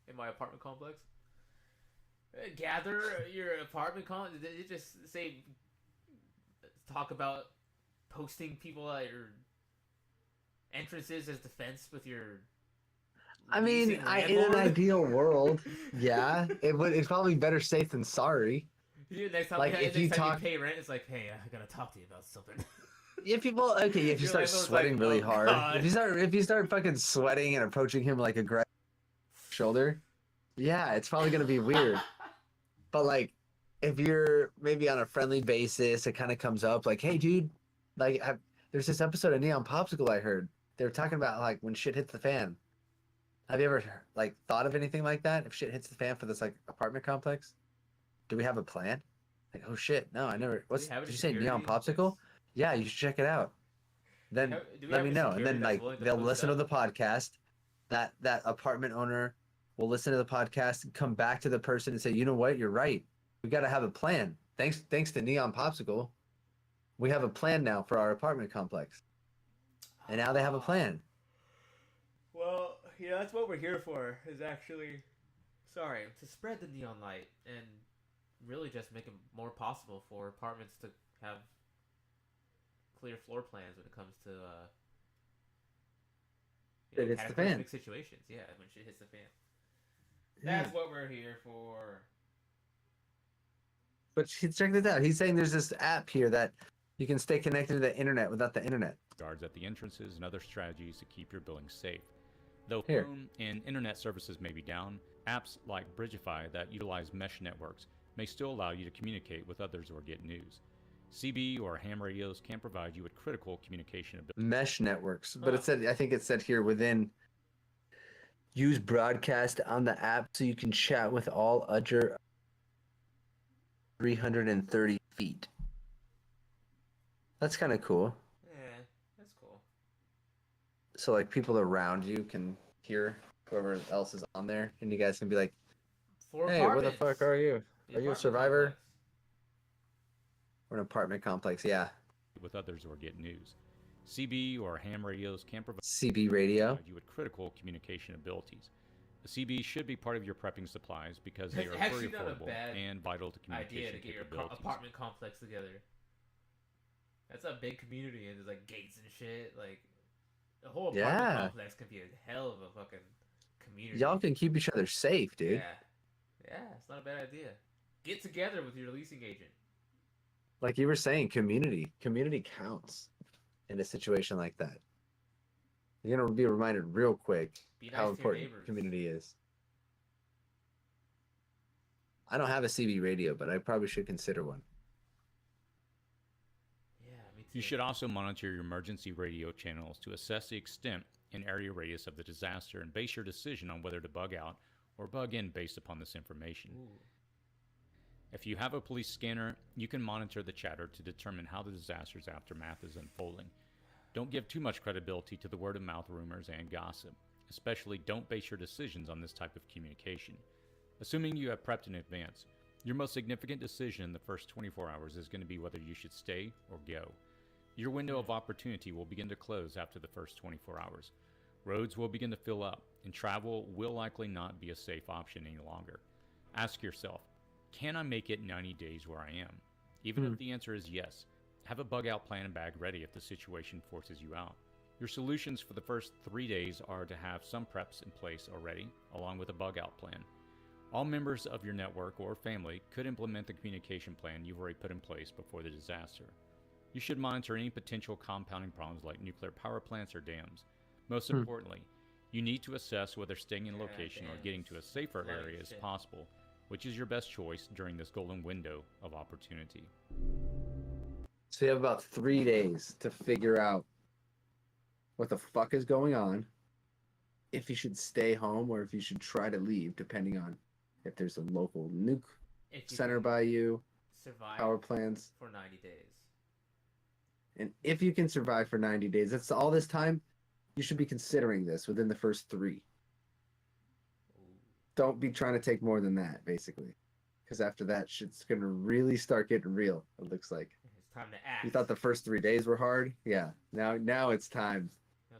in my apartment complex? Gather your apartment complex. They just say talk about posting people at your entrances as defense with your. I mean, leasing in an landlord. ideal world, yeah, it's probably better safe than sorry. Yeah, next time, Like, if you next time talk- you pay rent, it's like, hey, I gotta talk to you about something. If you Your start landlord's sweating like, really "Oh, hard, God." if you start fucking sweating and approaching him like a shoulder, yeah, it's probably gonna be weird. But like, if you're maybe on a friendly basis, it kind of comes up like, hey, dude, like, there's this episode of Neon Popsicle I heard. They were talking about like when shit hits the fan. Have you ever like thought of anything like that? If shit hits the fan for this like apartment complex, do we have a plan? Like, oh shit, no, I never. Did you say Neon Popsicle? Yeah, you should check it out. Then Do we let have me a know, and security then that's like willing to they'll post listen to up? the podcast. That apartment owner will listen to the podcast and come back to the person and say, you know what, you're right. We got to have a plan. Thanks to Neon Popsicle, we have a plan now for our apartment complex. And now they have a plan. Well, yeah, that's what we're here for. Is actually, to spread the neon light and really just make it more possible for apartments to have clear floor plans when it comes to It hits the fan. cataclysmic situations. Yeah, when shit hits the fan. That's what we're here for. But check this out. He's saying there's this app here that you can stay connected to the internet without the internet. Guards at the entrances and other strategies to keep your building safe. Though Here. phone and internet services may be down, apps like Bridgify that utilize mesh networks may still allow you to communicate with others or get news. CB or ham radios can provide you with critical communication ability. Mesh networks. But Huh. it said, I think it said here within use broadcast on the app so you can chat with all other 330 feet. That's kind of cool. Yeah, that's cool. So like people around you can hear whoever else is on there, and you guys can be like, For "Hey, where the apartments. fuck are you? The Are you a apartment survivor?" complex. We're an apartment complex, yeah. with others or get news. CB or ham radios can provide CB radio. you with critical communication abilities. A CB should be part of your prepping supplies because they That's are very actually not a affordable bad and vital to Idea communication to get your capabilities. apartment complex together. That's a big community, and there's like gates and shit. Like the whole apartment Yeah. complex can be a hell of a fucking community. Y'all can keep each other safe, dude. Yeah, it's not a bad idea. Get together with your leasing agent. Like you were saying, community counts in a situation like that. You're gonna be reminded real quick Be nice how to your important neighbors. community is. I don't have a CB radio, but I probably should consider one. Yeah, me too. You should also monitor your emergency radio channels to assess the extent and area radius of the disaster and base your decision on whether to bug out or bug in based upon this information. Ooh. If you have a police scanner, you can monitor the chatter to determine how the disaster's aftermath is unfolding. Don't give too much credibility to the word-of-mouth rumors and gossip. Especially, don't base your decisions on this type of communication. Assuming you have prepped in advance, your most significant decision in the first 24 hours is going to be whether you should stay or go. Your window of opportunity will begin to close after the first 24 hours. Roads will begin to fill up, and travel will likely not be a safe option any longer. Ask yourself, can I make it 90 days where I am? Even if the answer is yes, have a bug-out plan and bag ready if the situation forces you out. Your solutions for the first 3 days are to have some preps in place already, along with a bug-out plan. All members of your network or family could implement the communication plan you've already put in place before the disaster. You should monitor any potential compounding problems like nuclear power plants or dams. Most importantly, you need to assess whether staying in location or getting to a safer area is possible, which is your best choice during this golden window of opportunity. So you have about 3 days to figure out what the fuck is going on, if you should stay home or if you should try to leave, depending on if there's a local nuke center by you, survive power plants. for 90 days. And if you can survive for 90 days, that's all this time, you should be considering this within the first 3. Ooh. Don't be trying to take more than that, basically. Because after that, shit's going to really start getting real, it looks like. It's time to act. You thought the first 3 days were hard? Yeah. Now it's time.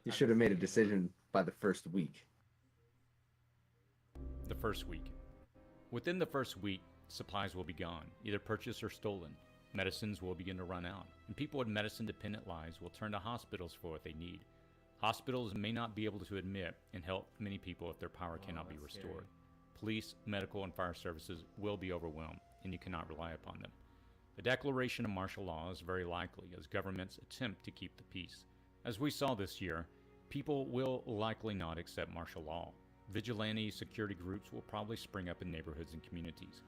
You should have made a decision by the first week. The first week. Within the first week, supplies will be gone, either purchased or stolen. Medicines will begin to run out, and people with medicine-dependent lives will turn to hospitals for what they need. Hospitals may not be able to admit and help many people if their power cannot be restored. Scary. Police, medical, and fire services will be overwhelmed, and you cannot rely upon them. The declaration of martial law is very likely as governments attempt to keep the peace. As we saw this year, people will likely not accept martial law. Vigilante security groups will probably spring up in neighborhoods and communities.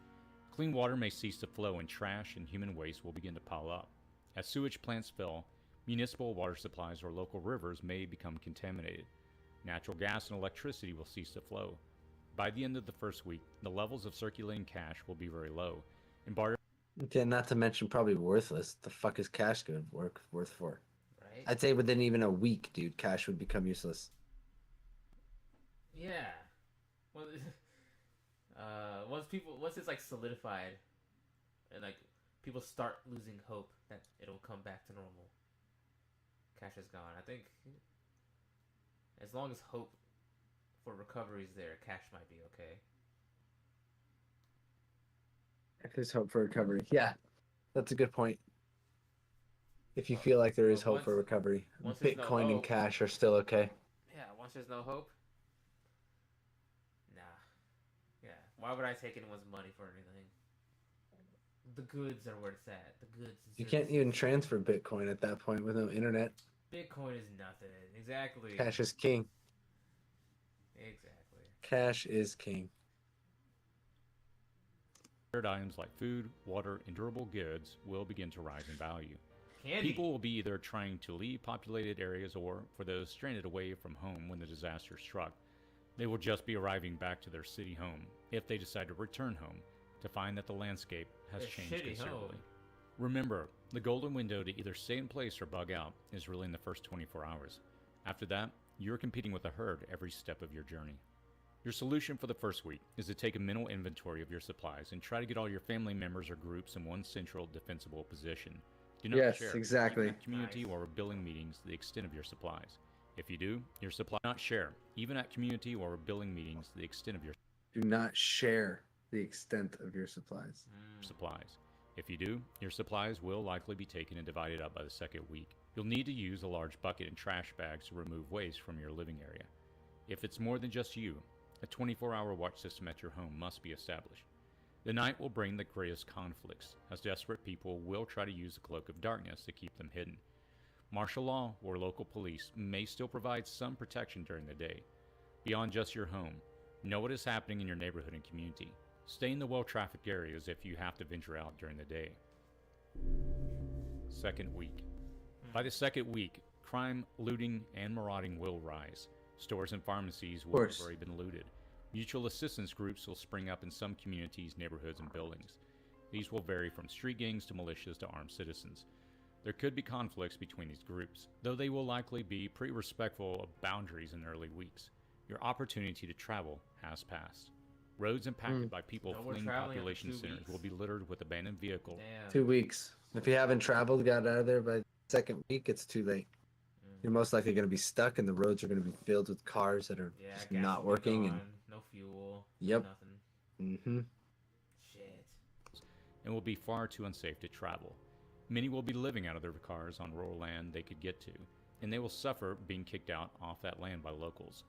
Clean water may cease to flow and trash and human waste will begin to pile up. As sewage plants fill, municipal water supplies or local rivers may become contaminated. Natural gas and electricity will cease to flow. By the end of the first week, the levels of circulating cash will be very low, and barter. Yeah, not to mention probably worthless. The fuck is cash good worth for? Right? I'd say within even a week, dude, cash would become useless. Yeah. Well, once it's like solidified, and like people start losing hope that it'll come back to normal, cash is gone. I think as long as hope for recovery is there, cash might be okay. If there's hope for recovery. Yeah, that's a good point. If you feel like there is hope for recovery, once there's no Bitcoin and hope- cash are still okay. Yeah, once there's no hope, nah. Yeah, why would I take anyone's money for anything? The goods are where it's at. The goods. and You can't services. even transfer Bitcoin at that point with no internet. Bitcoin is nothing. Exactly. Cash is king. Exactly. Cash is king. Items like food, water, and durable goods will begin to rise in value. Candy. People will be either trying to leave populated areas or, for those stranded away from home when the disaster struck, they will just be arriving back to their city home, if they decide to return home, to find that the landscape has A changed shitty considerably. home. Remember, the golden window to either stay in place or bug out is really in the first 24 hours. After that, you're competing with the herd every step of your journey. Your solution for the first week is to take a mental inventory of your supplies and try to get all your family members or groups in one central defensible position. Do not Yes, share, exactly. even at community Nice. or building meetings, the extent of your supplies. If you do, your supply not share, even at community or building meetings, the extent of your Do not share the extent of your supplies. supplies. If you do, your supplies will likely be taken and divided up by the second week. You'll need to use a large bucket and trash bags to remove waste from your living area. If it's more than just you, a 24-hour watch system at your home must be established. The night will bring the greatest conflicts, as desperate people will try to use the cloak of darkness to keep them hidden. Martial law or local police may still provide some protection during the day. Beyond just your home, know what is happening in your neighborhood and community. Stay in the well-trafficked areas if you have to venture out during the day. Second week. By the second week, crime, looting, and marauding will rise. Stores and pharmacies will have course. already been looted. Mutual assistance groups will spring up in some communities, neighborhoods, and buildings. These will vary from street gangs to militias to armed citizens. There could be conflicts between these groups, though they will likely be pretty respectful of boundaries in the early weeks. Your opportunity to travel has passed. Roads impacted by people No more fleeing traveling after population 2 centers weeks. will be littered with abandoned vehicles. Damn. 2 weeks. If you haven't traveled, got out of there by the second week, it's too late. You're most likely going to be stuck, and the roads are going to be filled with cars that are Yeah, just gas not will be working. gone, no fuel. Yep. Nothing. And Shit. And will be far too unsafe to travel. Many will be living out of their cars on rural land they could get to, and they will suffer being kicked out off that land by locals.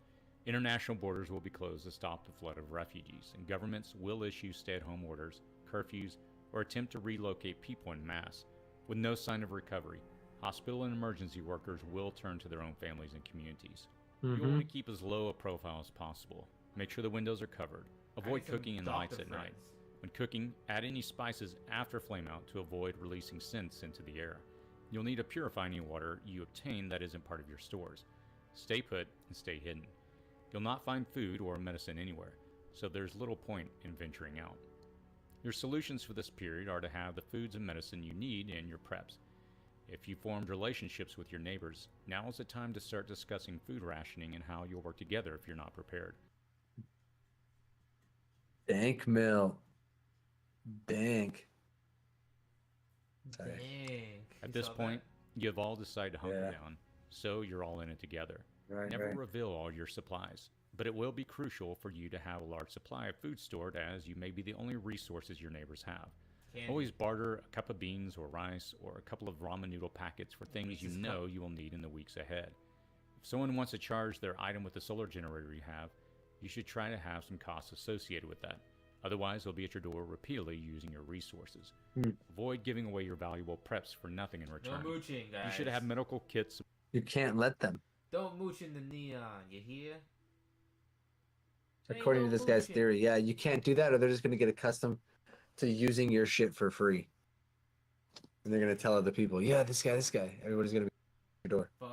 International borders will be closed to stop the flood of refugees, and governments will issue stay-at-home orders, curfews, or attempt to relocate people en masse. With no sign of recovery, hospital and emergency workers will turn to their own families and communities. You'll want to keep as low a profile as possible. Make sure the windows are covered. Avoid cooking in the lights at night. When cooking, add any spices after flame out to avoid releasing scents into the air. You'll need to purify any water you obtain that isn't part of your stores. Stay put and stay hidden. You'll not find food or medicine anywhere, so there's little point in venturing out. Your solutions for this period are to have the foods and medicine you need in your preps. If you formed relationships with your neighbors, now is the time to start discussing food rationing and how you'll work together if you're not prepared. Dank mill. Dank. Sorry. Dang. At this point, you have all decided to hunker down, so you're all in it together. Never reveal all your supplies, but it will be crucial for you to have a large supply of food stored, as you may be the only resources your neighbors have. Always barter a cup of beans or rice or a couple of ramen noodle packets for things you know you will need in the weeks ahead. If someone wants to charge their item with the solar generator you have, you should try to have some costs associated with that. Otherwise, they'll be at your door repeatedly using your resources. Avoid giving away your valuable preps for nothing in return. No mooching, guys. You should have medical kits. You can't let them. Don't mooch in the neon, you hear? According to this guy's theory, yeah, you can't do that, or they're just going to get accustomed to using your shit for free. And they're going to tell other people, yeah, this guy. Everybody's going to be at your door.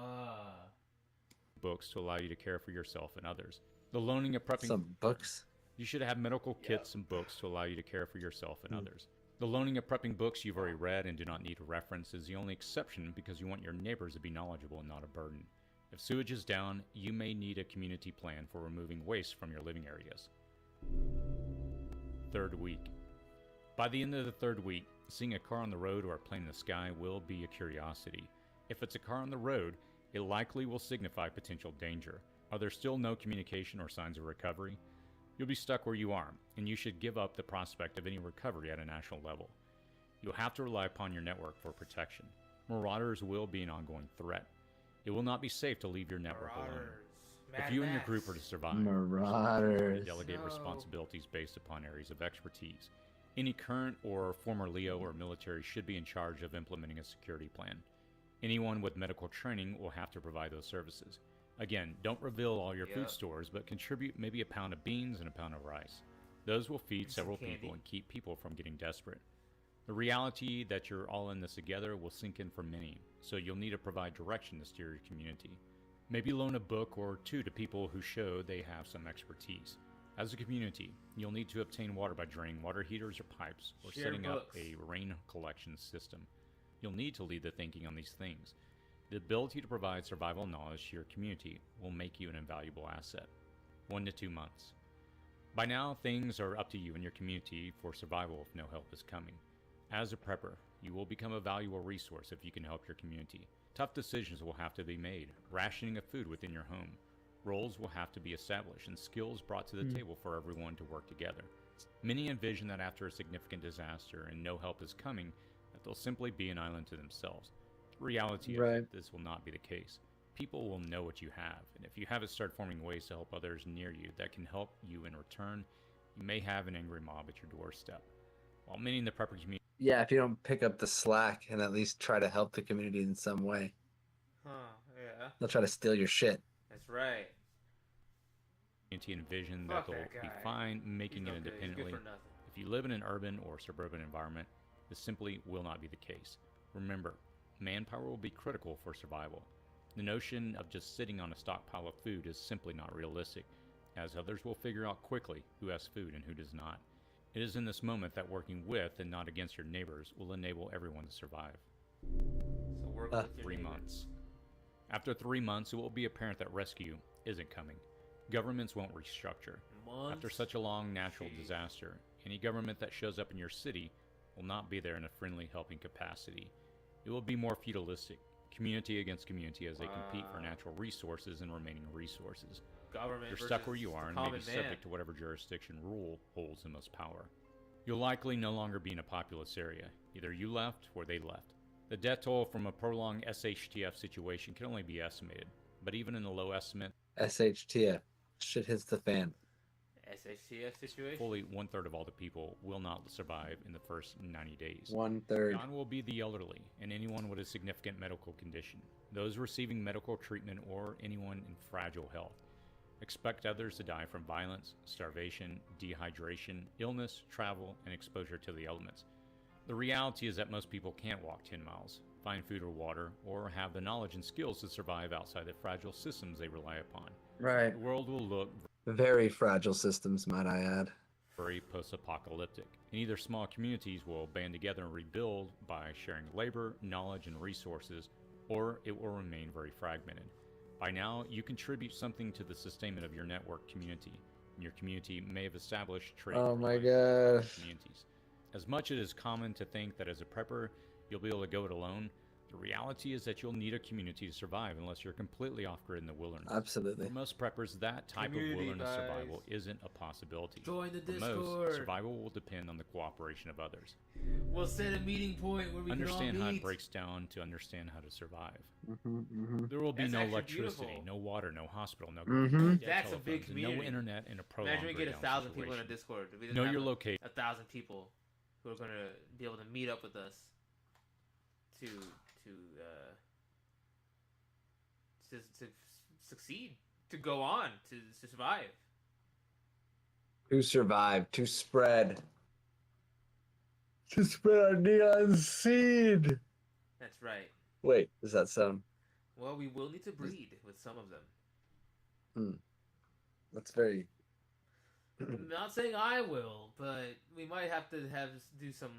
Books to allow you to care for yourself and others. The loaning of prepping. Some books. You should have medical kits and books to allow you to care for yourself and others. The loaning of prepping books you've already read and do not need to reference is the only exception because you want your neighbors to be knowledgeable and not a burden. If sewage is down, you may need a community plan for removing waste from your living areas. Third week. By the end of the third week, seeing a car on the road or a plane in the sky will be a curiosity. If it's a car on the road, it likely will signify potential danger. Are there still no communication or signs of recovery? You'll be stuck where you are, and you should give up the prospect of any recovery at a national level. You'll have to rely upon your network for protection. Marauders will be an ongoing threat. It will not be safe to leave your network alone. If you and your group are to survive, Marauders. delegate responsibilities based upon areas of expertise. Any current or former Leo or military should be in charge of implementing a security plan. Anyone with medical training will have to provide those services. Again, don't reveal all your food stores, but contribute maybe a pound of beans and a pound of rice. Those will feed several people and keep people from getting desperate. The reality that you're all in this together will sink in for many, so you'll need to provide direction to steer your community. Maybe loan a book or two to people who show they have some expertise. As a community, you'll need to obtain water by draining water heaters or pipes, or setting up a rain collection system. You'll need to lead the thinking on these things. The ability to provide survival knowledge to your community will make you an invaluable asset. 1 to 2 months. By now, things are up to you and your community for survival if no help is coming. As a prepper, you will become a valuable resource if you can help your community. Tough decisions will have to be made, rationing of food within your home. Roles will have to be established and skills brought to the table for everyone to work together. Many envision that after a significant disaster and no help is coming, that they'll simply be an island to themselves. The reality is this will not be the case. People will know what you have, and if you haven't started forming ways to help others near you that can help you in return, you may have an angry mob at your doorstep. While many in the prepper community Yeah, if you don't pick up the slack and at least try to help the community in some way. They'll try to steal your shit. That's right. envision that they'll be fine making it independently. If you live in an urban or suburban environment, this simply will not be the case. Remember, manpower will be critical for survival. The notion of just sitting on a stockpile of food is simply not realistic. as others will figure out quickly who has food and who does not. It is in this moment that working with and not against your neighbors will enable everyone to survive. So work with your 3 neighbor. months. After 3 months, it will be apparent that rescue isn't coming. Governments won't restructure. Months? After such a long natural Jeez. disaster, any government that shows up in your city will not be there in a friendly helping capacity. It will be more feudalistic, community against community as they compete for natural resources and remaining resources. Government You're stuck where versus you are the and may be common man. subject to whatever jurisdiction rule holds the most power. You'll likely no longer be in a populous area. Either you left or they left. The death toll from a prolonged SHTF situation can only be estimated, but even in a low estimate, SHTF. Shit hits the fan. SHTF situation. fully 1/3 of all the people will not survive in the first 90 days. 1/3. Gone will be the elderly and anyone with a significant medical condition, those receiving medical treatment, or anyone in fragile health. Expect others to die from violence, starvation, dehydration, illness, travel, and exposure to the elements. The reality is that most people can't walk 10 miles, find food or water, or have the knowledge and skills to survive outside the fragile systems they rely upon. Right. The world will look Very fragile systems, might I add. very post-apocalyptic, and either small communities will band together and rebuild by sharing labor, knowledge, and resources, or it will remain very fragmented. By now, you contribute something to the sustainment of your network community, and your community may have established trade Oh my relationships with gosh. communities. As much as it is common to think that as a prepper, you'll be able to go it alone, the reality is that you'll need a community to survive unless you're completely off-grid in the wilderness. Absolutely. For most preppers, that type Community of wilderness guys. survival isn't a possibility. Join the For Discord. most, survival will depend on the cooperation of others. We'll set a meeting point where we Understand can all how meet. it breaks down to understand how to survive. Mm-hmm. There will be That's no actually electricity, beautiful. no water, no hospital, no Mhm. dead That's a big telephones, and no community. internet in a prolonged Imagine we get breakdown 1,000 people in a situation. Discord. We just Know have your a- location. 1,000 people who are going to be able to meet up with us to succeed, to go on, to survive. To survive, to spread. To spread our neon seed. That's right. Wait, does that sound? Well, we will need to breed with some of them. That's very. I'm not saying I will, but we might have to do some,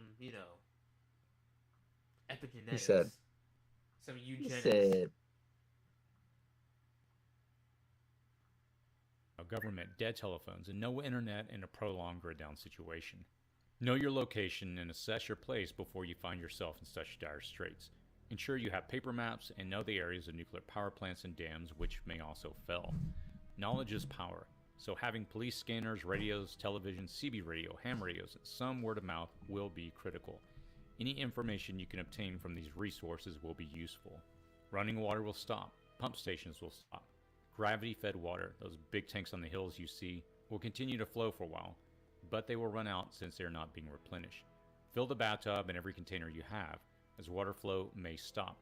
epigenetics. said. Some He eugenics. said. Government, dead telephones, and no internet in a prolonged grid down situation. Know your location and assess your place before you find yourself in such dire straits. Ensure you have paper maps and know the areas of nuclear power plants and dams which may also fail. Knowledge is power, so having police scanners, radios, television, CB radio, ham radios, and some word of mouth will be critical. Any information you can obtain from these resources will be useful. Running water will stop. Pump stations will stop. Gravity-fed water, those big tanks on the hills you see, will continue to flow for a while, but they will run out since they are not being replenished. Fill the bathtub and every container you have, as water flow may stop.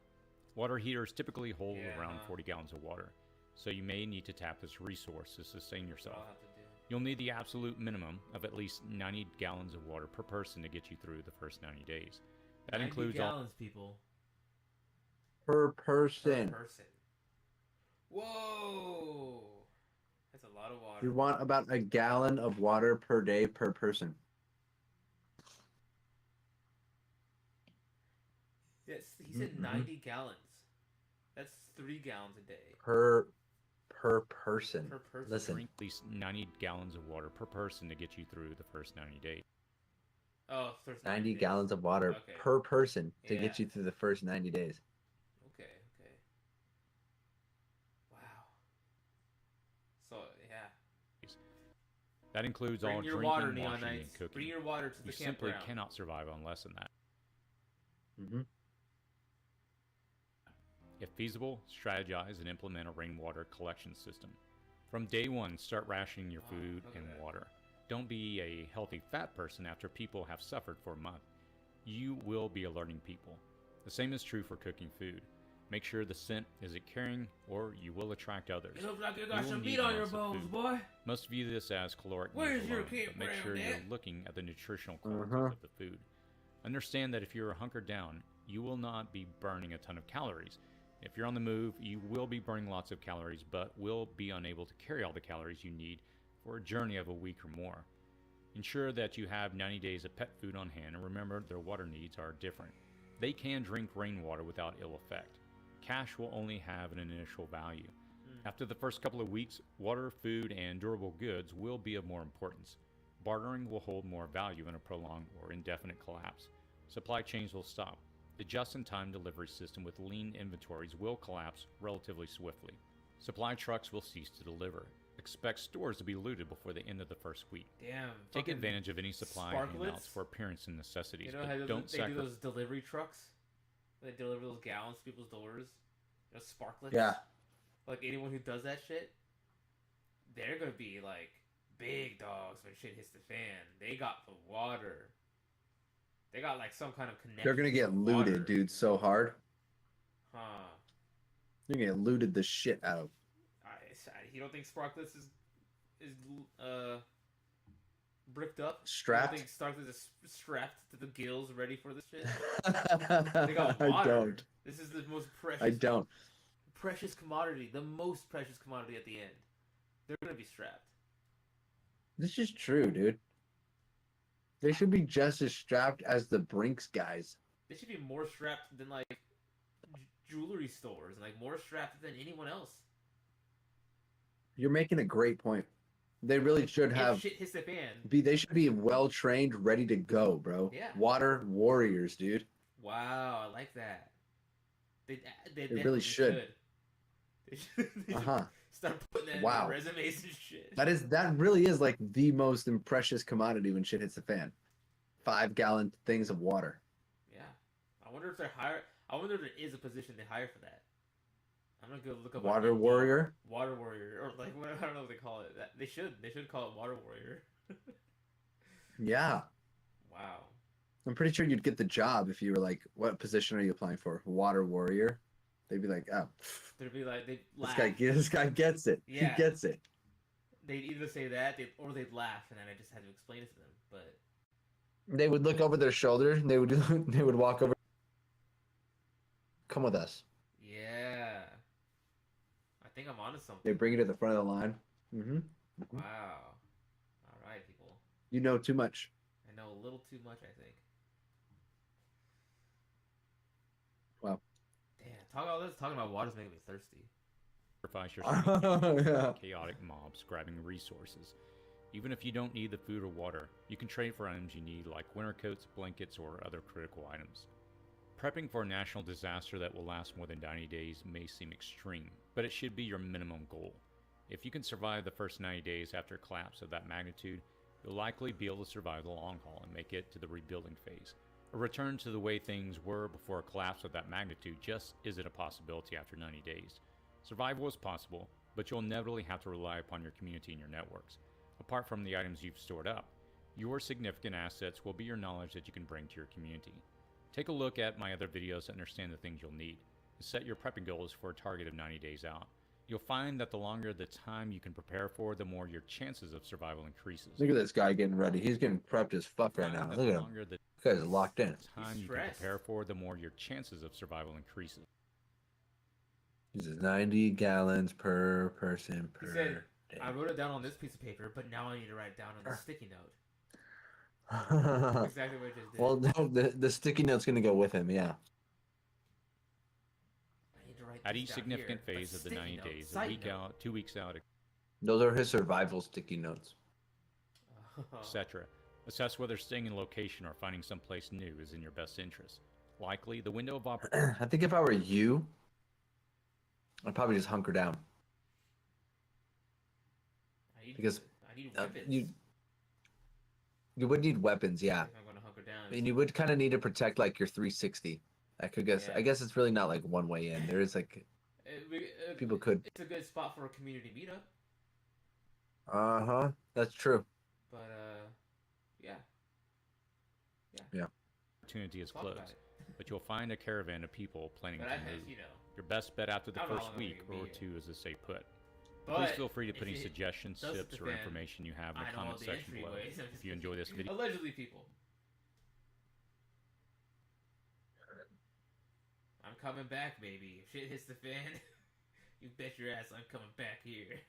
Water heaters typically hold around 40 gallons of water, so you may need to tap this resource to sustain That's what yourself. I'll have to do. You'll need the absolute minimum of at least 90 gallons of water per person to get you through the first 90 days. That 90 includes all gallons, people. Per Per person. person. Whoa! That's a lot of water. You want about a gallon of water per day per person. Yes, he said Mhm. 90 gallons. That's 3 gallons a day. Per person. Per person. Listen. drink at least 90 gallons of water per person to get you through the first 90 days. Oh, first 90 days. gallons of water Okay. per person to Yeah. get you through the first 90 days. Okay. Wow. So, yeah. That includes Bring all your drinking, water, washing, Neon and Knights. cooking. Bring your water to You the simply campground. cannot survive on less than that. Mm-hmm. If feasible, strategize and implement a rainwater collection system. From day one, start rationing your Wow, food look at and that. water. Don't be a healthy fat person after people have suffered for a month. You will be alerting people. The same is true for cooking food. Make sure the scent isn't carrying, or you will attract others. You look like you You got will some need meat on your lots of bones, food. boy. Most view this as caloric Where's needs your alone, but make campground sure you're at? looking at the nutritional qualities Uh-huh. of the food. Understand that if you're hunkered down, you will not be burning a ton of calories. If you're on the move, you will be burning lots of calories, but will be unable to carry all the calories you need for a journey of a week or more. Ensure that you have 90 days of pet food on hand and remember their water needs are different. They can drink rainwater without ill effect. Cash will only have an initial value. After the first couple of weeks, water, food, and durable goods will be of more importance. Bartering will hold more value in a prolonged or indefinite collapse. Supply chains will stop. The just-in-time delivery system with lean inventories will collapse relatively swiftly. Supply trucks will cease to deliver. Expect stores to be looted before the end of the first week. Damn. Take advantage of any supply Sparklets? handouts for appearance and necessities, You know but how don't they do sacrifice. those delivery trucks? They deliver those gallons to people's doors. You know, sparklets. Yeah. Like anyone who does that shit, they're gonna be like big dogs when shit hits the fan. They got the water. They got like some kind of connection. They're gonna get to looted, water. dude, so hard. Huh. You're gonna get looted the shit out of. You don't think Sparklets is bricked up? Strapped? You don't think Sparklets is strapped to the gills, ready for this shit? They got water. I don't. This is the most precious. I don't. Precious commodity, the most precious commodity at the end. They're gonna be strapped. This is true, dude. They should be just as strapped as the Brinks guys. They should be more strapped than like jewelry stores, and like more strapped than anyone else. You're making a great point. They really should If have shit hits the fan. they should be well trained, ready to go, bro. Yeah. Water warriors, dude. Wow, I like that. They really definitely should. They should Uh-huh. start putting that in Wow. their resumes and shit. That really is like the most precious commodity when shit hits the fan. 5-gallon things of water. Yeah, I wonder if they're hire. I wonder if there is a position they hire for that. I'm gonna go look up Water warrior? Water warrior, or like I don't know what they call it. They should call it water warrior. Yeah. Wow. I'm pretty sure you'd get the job if you were like, what position are you applying for? Water warrior? They'd be like, oh, They'd be like, they'd this laugh. guy gets it. Yeah. He gets it. They'd either say that, or they'd laugh, and then I just had to explain it to them. But They would look over their shoulder and they would walk over. Come with us. yeah, I think I'm onto something. They bring you to the front of the line. Mm-hmm. Wow. All right, people. You know too much. I know a little too much, I think. Wow. Damn, talking about water's making me thirsty. Sacrifice your Yeah. chaotic mobs grabbing resources. Even if you don't need the food or water, you can trade for items you need like winter coats, blankets, or other critical items. Prepping for a national disaster that will last more than 90 days may seem extreme, but it should be your minimum goal. If you can survive the first 90 days after a collapse of that magnitude, you'll likely be able to survive the long haul and make it to the rebuilding phase. A return to the way things were before a collapse of that magnitude just isn't a possibility after 90 days. Survival is possible, but you'll inevitably have to rely upon your community and your networks. Apart from the items you've stored up, your significant assets will be your knowledge that you can bring to your community. Take a look at my other videos to understand the things you'll need, and set your prepping goals for a target of 90 days out. You'll find that the longer the time you can prepare for, the more your chances of survival increases. Look at this guy getting ready. He's getting prepped as fuck right now. Look at him. This guy's locked in. The time you can prepare for, the more your chances of survival increases. Uses 90 gallons per person per He said, day. I wrote it down on this piece of paper, but now I need to write it down on the sticky note. That's exactly what I just did. Well, no, the sticky note's gonna go with him. Yeah. I need to write At this each down significant here. phase But of the sticky 90 note, days, a side week note. out, 2 weeks out, Those are his survival sticky notes. etc. Assess whether staying in location or finding someplace new is in your best interest. Likely, the window of opportunity. I think if I were you, I'd probably just hunker down. Because I need weapons. You would need weapons, yeah. If I'm gonna hunker down. And you would kind of need to protect like your 360. I Yeah. guess it's really not like one way in. There is like people could. It's a good spot for a community meetup, Uh-huh. That's true. but yeah. Opportunity is Talk about closed, it. but you'll find a caravan of people planning But to I move. have, you know. Your best bet after the I don't know how first long I'm week gonna be or here. two is to stay put. But Please feel free to put if any it suggestions, does tips, hit or the fan, information you have in I the know all comment the section below. entryways. I'm just If you enjoy this video, Allegedly, people. I'm coming back, baby. If shit hits the fan, you bet your ass I'm coming back here.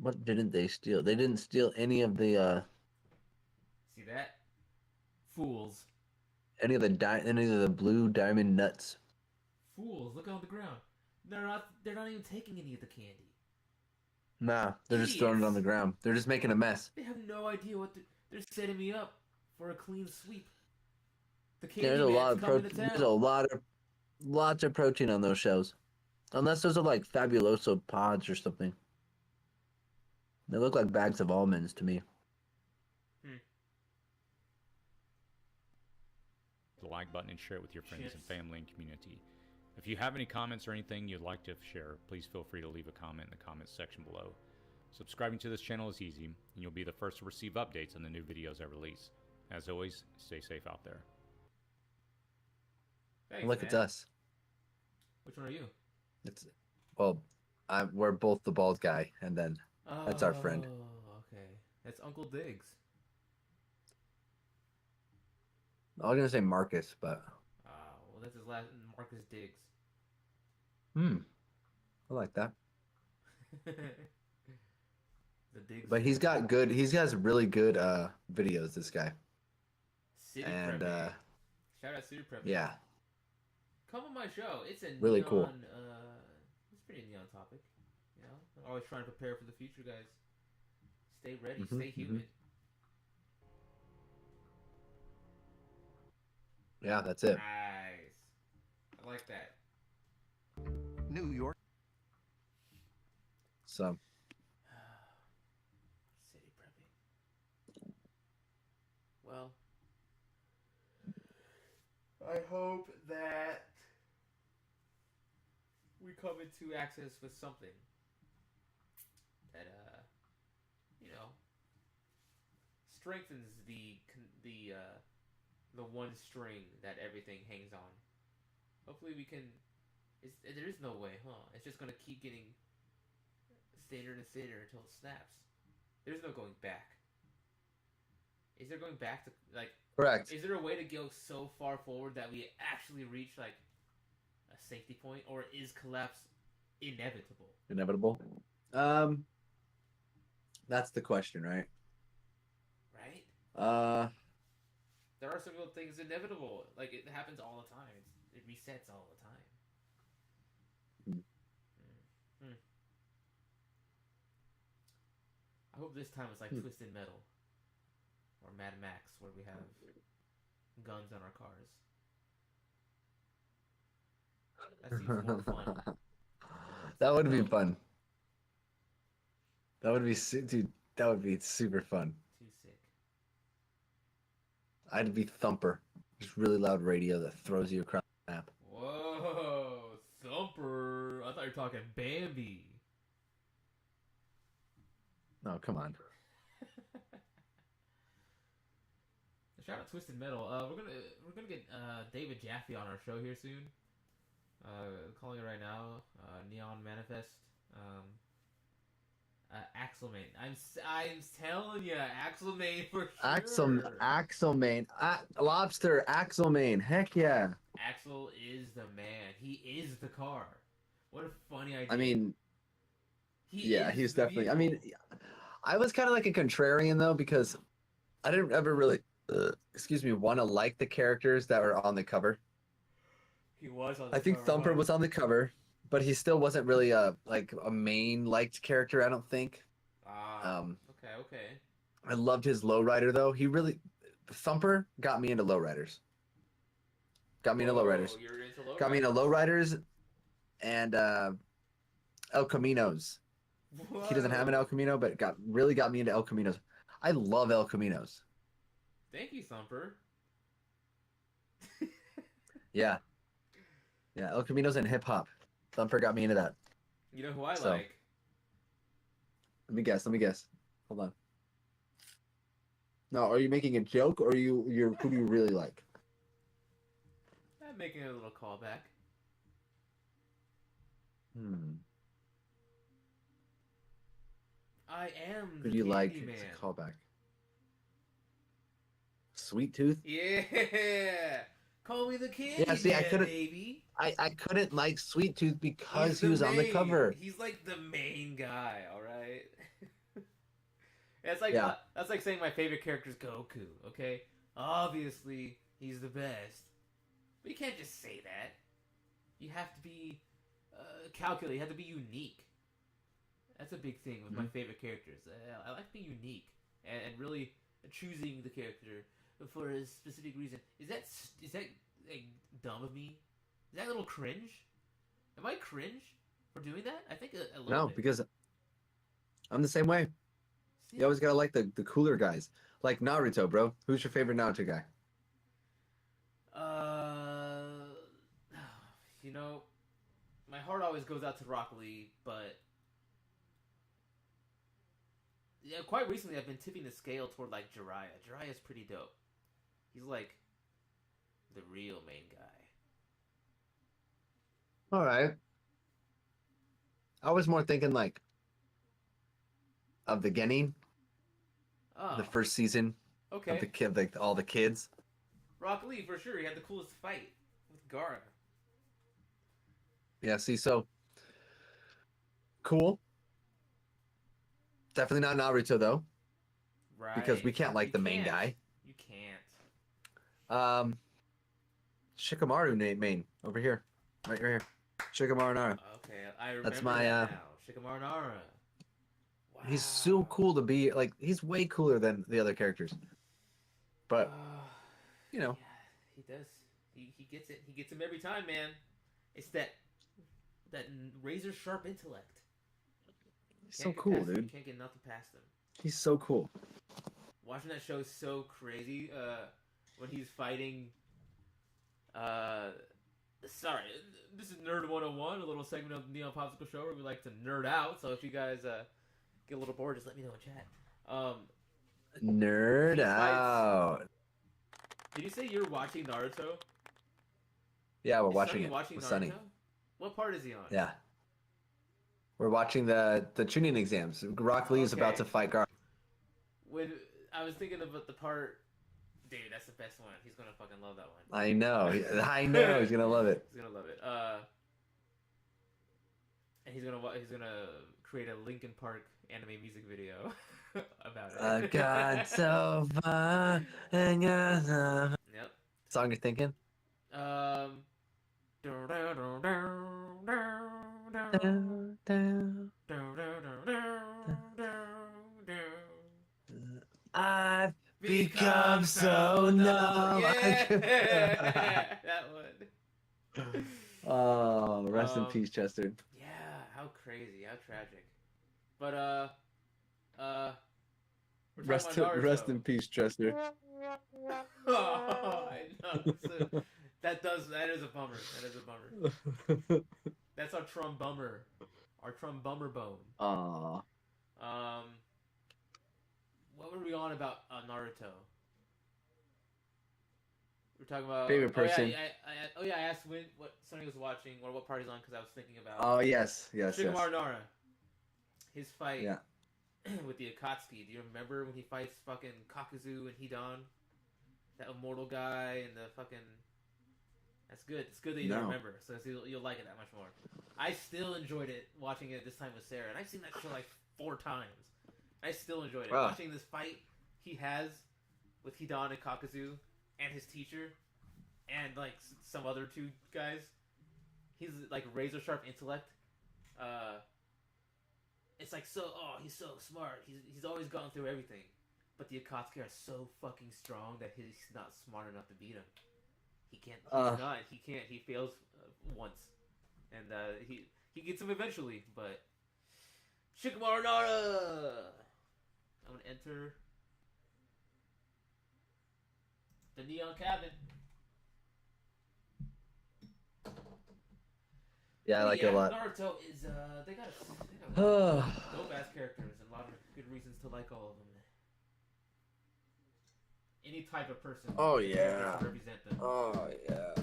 What didn't they steal? They didn't steal See that? Fools. any of the blue diamond nuts. Fools, look on the ground. They're not even taking any of the candy. Nah, they're just throwing it on the ground. They're just making a mess. They have no idea what they're setting me up for a clean sweep. The candy There's a lot of coming to protein. town. There's lots of protein on those shells. Unless those are like Fabuloso pods or something. They look like bags of almonds to me. The like button and share it with your friends and family and community. If you have any comments or anything you'd like to share, please feel free to leave a comment in the comments section below. Subscribing to this channel is easy, and you'll be the first to receive updates on the new videos I release. As always, stay safe out there. Thanks, Look, man. it's us. Which one are you? We're both the bald guy, and then that's our friend. Oh, okay. That's Uncle Diggs. I was gonna say Marcus, but Well, that's his last, Marcus Diggs. I like that. The Diggs. But he has really good videos. This guy. City And Prepping. Shout out City Prepping. yeah, Come on my show. It's a really neon, cool. It's a pretty neon topic. You know, I'm always trying to prepare for the future, guys. Stay ready. Mhm, Stay humid. Yeah, that's it. Nice. I like that. New York. So City Prepping. Well, I hope that we come into access with something that strengthens the one string that everything hangs on. Hopefully we can. There is no way, huh? It's just gonna keep getting thinner and thinner until it snaps. There's no going back. Is there going back to like? correct. Is there a way to go so far forward that we actually reach like a safety point, or is collapse inevitable? Inevitable. That's the question, right? Right? There are some things inevitable. Like it happens all the time. It resets all the time. I hope this time it's like Twisted Metal or Mad Max, where we have guns on our cars. That seems more fun. That would be fun. That would be dude. That would be super fun. Too sick. I'd be Thumper, just really loud radio that throws you across the map. Whoa, Thumper! I thought you were talking Bambi. Oh, come on. Shout out Twisted Metal. We're gonna get David Jaffe on our show here soon. Calling it right now. Neon Manifest. Axelmane. I'm telling you, Axelmane for sure. Axelmane, Lobster, Axelmane. Heck yeah. Axel is the man. He is the car. What a funny idea. I mean, he's definitely. vehicle. I mean, I was kind of like a contrarian though because I didn't ever really, want to like the characters that were on the cover. He was on. I think Thumper was on the cover, but he still wasn't really a main liked character. I don't think. Okay. I loved his lowrider though. Thumper got me into lowriders. Got me into lowriders. You're into low Got me into lowriders and El Caminos. He doesn't have an El Camino, but really got me into El Caminos. I love El Caminos. Thank you, Thumper. Yeah, El Caminos and hip hop. Thumper got me into that. You know who I So- like? Let me guess. Hold on. No, are you making a joke or who do you really like? I'm making a little callback. I am Who the do you like? Candy It's Man. a callback. Sweet Tooth? Yeah, Call me the candy Yeah, see, I man, couldn't- baby. I couldn't like Sweet Tooth because He's he was on the main. cover. He's like the main guy, all right. It's like Yeah. that's like saying my favorite character is Goku. Okay, obviously he's the best, but you can't just say that. You have to be calculated. You have to be unique. That's a big thing with my favorite characters. I like being unique and really choosing the character for a specific reason. Is that like, dumb of me? Is that a little cringe? Am I cringe for doing that? I think a little No, bit. because I'm the same way. See? You always gotta like the cooler guys. Like Naruto, bro. Who's your favorite Naruto guy? You know, my heart always goes out to Rock Lee, but yeah, quite recently I've been tipping the scale toward like Jiraiya. Jiraiya's pretty dope. He's like the real main guy. All right. I was more thinking like of the beginning, Oh, the first season okay. of the kid, like all the kids. Rock Lee for sure. He had the coolest fight with Gaara. Yeah. See, so cool. Definitely not Naruto though, Right. because we can't like You the main can't. guy. You can't. Shikamaru main over here, right here. Shikamaru Nara. Okay, I remember That's my, that now. Shikamaru Nara. Wow. He's so cool to be like. He's way cooler than the other characters. But you know, yeah, he does. He gets it. He gets him every time, man. It's that razor sharp intellect. he's so Can't get cool, past him. dude. You can't get nothing past him. He's so cool. Watching that show is so crazy. When he's fighting. Sorry, this is Nerd 101, a little segment of the Neon Popsicle Show where we like to nerd out. So if you guys get a little bored, just let me know in chat. Nerd He fights- out. Did you say you're watching Naruto? Yeah, we're Is watching Sunny it watching with Naruto? Sunny. What part is he on? Yeah. We're watching the tuning exams. Rock Lee is about Okay. to fight Gar. When I was thinking about the part, dude, that's the best one. He's gonna fucking love that one. I know. I know. He's gonna love it. He's gonna love it. And he's gonna create a Linkin Park anime music video about it. I got so far and got some- Yep. Song you're thinking? Down, down. I've become so numb. Yeah, that one. Oh, rest in Um, peace, Chester. Yeah, how crazy, how tragic. But we're Rest, talking about Naruto. rest in peace, Chester. Oh, I know. That is a bummer. That is a bummer. That's our Trumbummer. Our Trumbummer bone. Aw. What were we on about Naruto? We're talking about Favorite person. I asked what Sonny was watching or what part he's on because I was thinking about Oh, yes, yes, yes. Shikamaru Nara. His fight Yeah. with the Akatsuki. Do you remember when he fights fucking Kakuzu and Hidan? That immortal guy and the fucking... That's good. It's good that you don't No. remember, so you'll like it that much more. I still enjoyed it watching it this time with Sarah, and I've seen that show like 4 times. I still enjoyed it. Wow. Watching this fight he has with Hidan and Kakuzu and his teacher and like some other 2 guys. He's like razor sharp intellect. It's like he's so smart. He's always gone through everything. But the Akatsuki are so fucking strong that he's not smart enough to beat him. He can't. He's not. He can't. He fails once, and he gets him eventually. But Shikamaru Nara. I'm gonna enter the Neon Cabin. Yeah, I like it a lot. Naruto is they got dope ass characters and a lot of good reasons to like all of them. Any type of person. Oh, can yeah. represent them. Oh, yeah.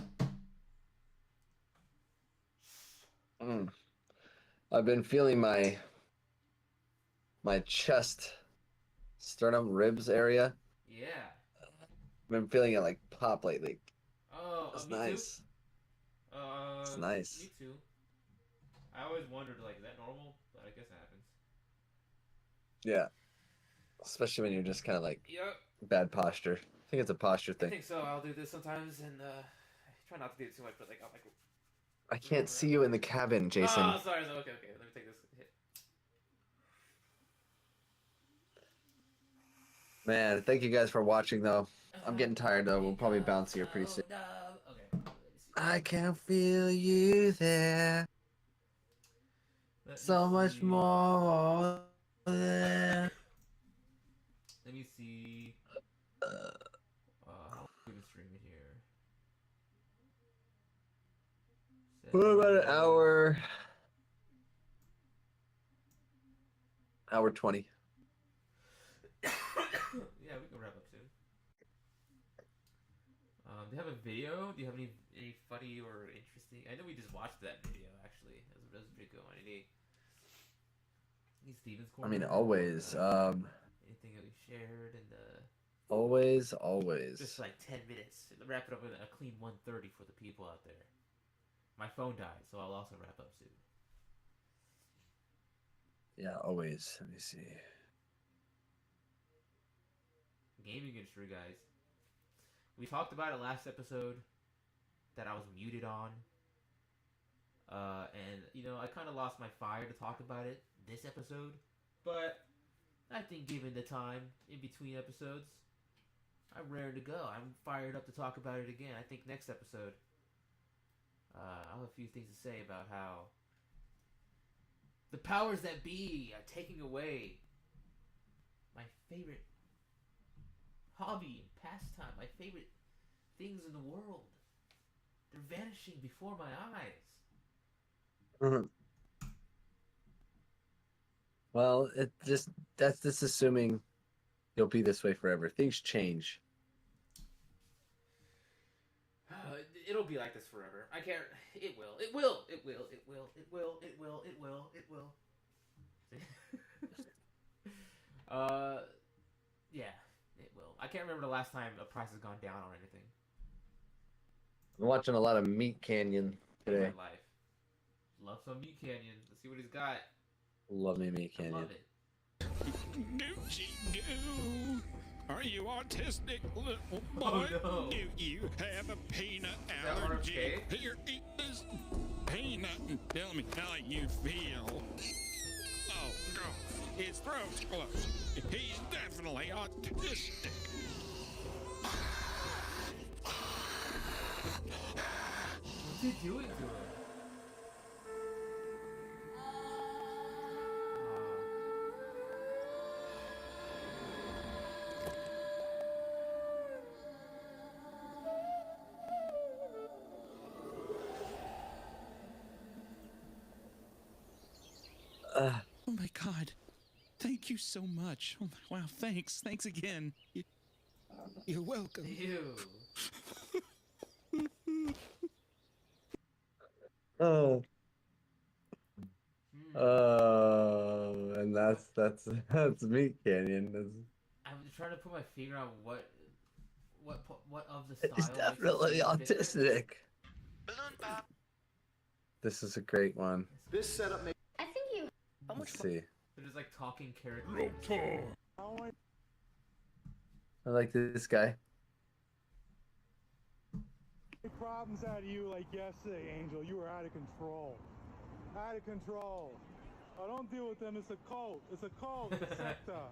I've been feeling my chest, sternum, ribs area. Yeah. I've been feeling it like pop lately. Oh, That's me nice. too. It's nice. Me too. I always wondered, like, is that normal? But I guess it happens. Yeah. Especially when you're just kind of like Yep. bad posture. I think it's a posture I thing. think so. I'll do this sometimes, and I try not to do it too much, but like I'll like. I can't see you in the cabin, Jason. Oh, sorry. Okay. Let me take this hit. Man, thank you guys for watching, though. I'm getting tired, though. We'll probably bounce here pretty soon. No. Okay. Let me see. I can feel you there. Let me So much see. more there. Let me see. How we can stream it here. What about an hour? Hour 20. Yeah, we can wrap up soon. Do you have a video? Do you have any funny or interesting? I know we just watched that video actually. That was a pretty good one. Any Steven's I mean, corner? always. Anything that we shared and Always. just like 10 minutes. Wrap it up with a clean 1:30 for the people out there. My phone died, so I'll also wrap up soon. Yeah, always. Let me see. Gaming industry, guys. We talked about it last episode that I was muted on. And, you know, I kind of lost my fire to talk about it this episode. But I think given the time in between episodes, I'm raring to go. I'm fired up to talk about it again. I think next episode, I'll have a few things to say about how the powers that be are taking away my favorite hobby and pastime, my favorite things in the world. They're vanishing before my eyes. Mhm. Well, that's just assuming you'll be this way forever. Things change. It'll be like this forever. I can't. It will. It will. It will. It will. It will. It will. It will. It will. Yeah, it will. I can't remember the last time a price has gone down on anything I'm watching a lot of Meat Canyon in today. my life. Love some Meat Canyon. Let's see what he's got. Love me Meat I Canyon. love it. Gucci goo. Are you autistic, little Oh, boy? no. Do you have a peanut that allergy? RFK? Here, eat this peanut and tell me how you feel. Oh, God. His throat's closed. He's definitely autistic. What's he doing to him? Oh, my God. Thank you so much. Oh, wow, thanks. Thanks again. You're welcome. Ew. Oh. Hmm. And that's Meat Canyon. I'm trying to put my finger on what of the style. It's makes it definitely seem different. autistic. This is a great one. This setup makes I think you. Let's see. They're just like talking characters. I like this guy. Problems out of you like yesterday, Angel. You were out of control. Out of control. Oh, don't deal with them. It's a cult. It's a cult. It's a secta.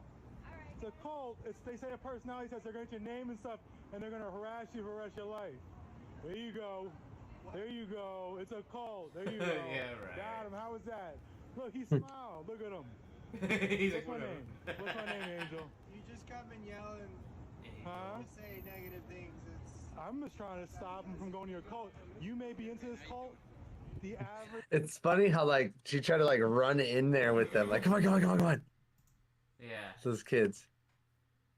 It's a cult. They say a personality test. They're going to get your name and stuff, and they're going to harass you for the rest of your life. There you go. There you go. It's a cult. There you go. Yeah, right. Got him. How was that? Look, he smiled. Look at him. He's like, What's my whatever. name? What's my name, Angel? You just come and yell and Huh? say negative things. I'm just trying to stop him from going to your cult. You may be into this cult. The average. It's funny how like she tried to like run in there with them. Like, come on. Yeah. Those kids.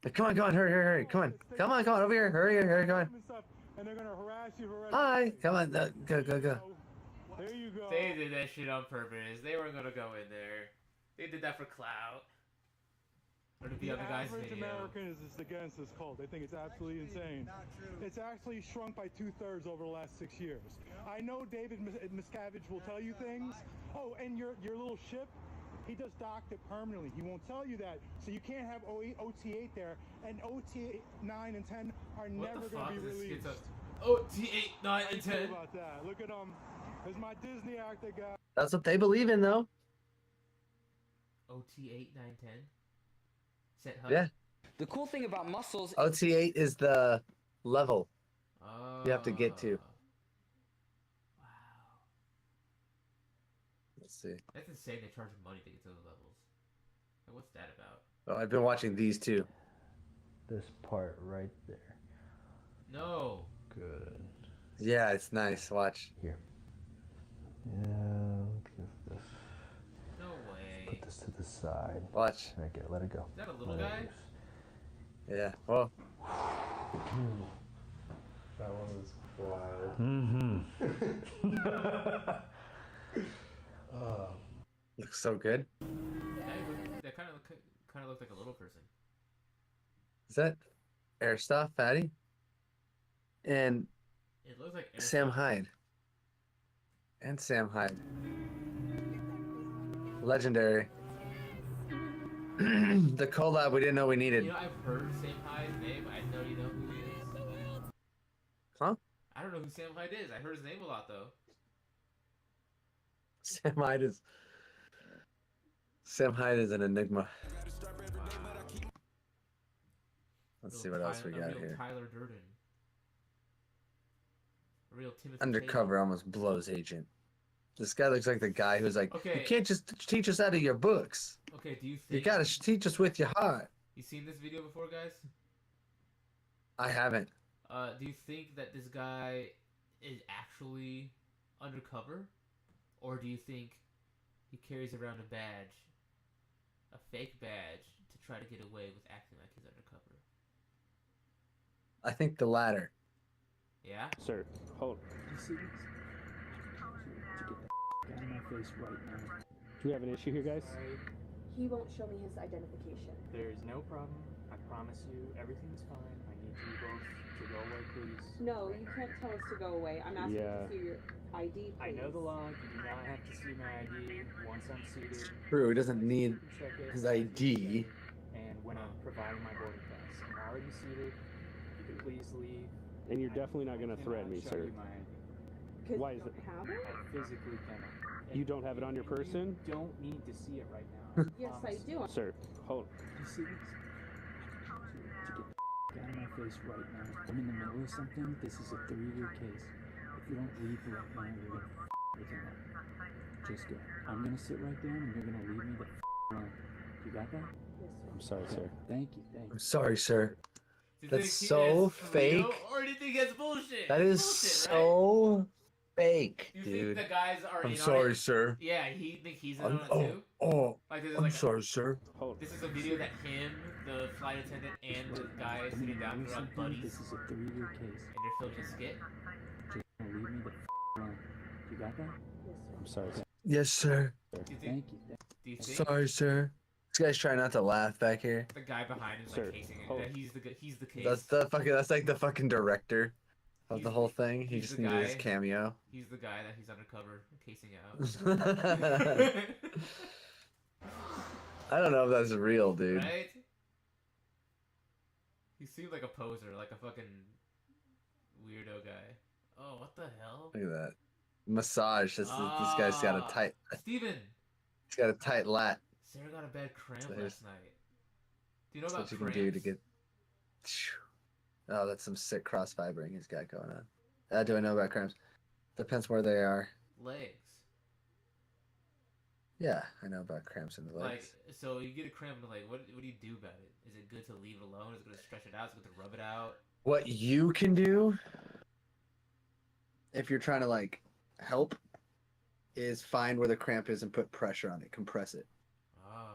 Like, come on, hurry, come on, over here, hurry, come on. And they're gonna harass you for. Hi, come on, go. There you go. They did that shit on purpose. They weren't gonna go in there. They did that for clout. Or to be The on the guy's average video. American is just against this cult. They think it's absolutely insane. Not true. It's actually shrunk by 2/3 over the last 6 years. I know David Miscavige will tell you things. Oh, and your little ship, he just docked it permanently. He won't tell you that. So you can't have OT8 there, and OT9 and 10 are What never the going fuck to be is this released. schizo? Oh, T8, 9, How and you feel 10. about that? Look at there's my Disney actor guy. That's what they believe in, though. OT8, 9, 10. Set hub. Yeah. The cool thing about muscles. OT8 is the level Oh. you have to get to. Wow. Let's see. That's insane. They charge money to get to those levels. Like, what's that about? Oh, I've been watching these two. This part right there. No. Good. Yeah, it's nice. Watch. Here. Yeah, give this. No way. Put this to the side. Watch. Okay, let it go. Is that a little Let it guy? loose. Yeah. Well, That one was wild. looks so good. That kind of looked like a little person. Is that Airsoft Fatty? And It looks like Sam Airsoft. Hyde. And Sam Hyde. Legendary. The collab we didn't know we needed. You know, I've heard Sam Hyde's name. I don't even know who he is. Huh? I don't know who Sam Hyde is. I heard his name a lot though. Sam Hyde is. Sam Hyde is an enigma. Let's see what else we got here. Tyler Durden. A real Timothy Undercover almost blows agent. This guy looks like the guy who's like, Okay. you can't just teach us out of your books. Tatum. Okay, do you You think gotta teach us with your heart. you seen this video before, guys? I haven't. Do you think that this guy is actually undercover, or do you think he carries around a badge, a fake badge, to try to get away with acting like he's undercover? I think the latter. Yeah. Sir, hold. You see this? To get the out of my face right now. Do we have an issue here, guys? He won't show me his identification. There's no problem. I promise you, everything's fine. I need you both to go away, please. No, you can't tell us to go away. I'm asking Yeah. to see your ID, please. I know the law. You do not have to see my ID once I'm seated. True, he doesn't need You can check it. his ID. And when I'm providing my boarding pass, I'm already seated. You can please leave. And you're I- definitely not gonna I threaten me, cannot show sir. you my ID. 'Cause Why you is don't it- have it? I physically cannot. You don't have it on your person? You don't need to see it right now. Yes, I promise. do. Sir, hold. You see this? To get out of my face right now. I'm in the middle of something. This is a 3-year case. If you don't leave right now, you're gonna everything up. Just go. I'm gonna sit right down and you're gonna leave me the alone. You got that? Yes, sir. I'm sorry, sir. Thank you. Thank I'm you. sorry, sir. Do you That's think he so is for real, fake. or do you think it's bullshit? That is Bullshit, right? so fake, You dude. think the guys are I'm in on sorry, it? sir. Yeah, he think he's in I'm, on it too. oh, Like this is I'm like sorry, sir. Hold. this is a video that him, the flight attendant, and the guy sitting down are like buddies, This is a 3-year case. and they're filming a skit. Just gonna leave me the alone. You got that? Yes, sir. I'm sorry, sir. Yes, sir. Do you think? Thank you. Do you think Sorry, sir. This guy's trying not to laugh back here. the guy behind him is Sir, like casing it? hold. That he's the case. That's like the fucking director of the He's- whole thing. He he's just the needed his guy. cameo. He's the guy that he's undercover casing I don't know if that's real, out. dude. Right? He seemed like a poser, like a fucking weirdo guy. Oh, what the hell? Look at that massage. This guy's got a tight. Steven! He's got a tight lat. Sarah got a bad cramp So last night. Do you know That's about what you can cramps? do to get. Oh, that's some sick cross fibering he's got going on. Do I know about cramps? Depends where they are. legs? Yeah, I know about cramps in the Like, legs. so you get a cramp in the leg. What do you do about it? Is it good to leave it alone? Is it good to stretch it out? Is it good to rub it out? What you can do, if you're trying to like help, is find where the cramp is and put pressure on it, compress it. Ah.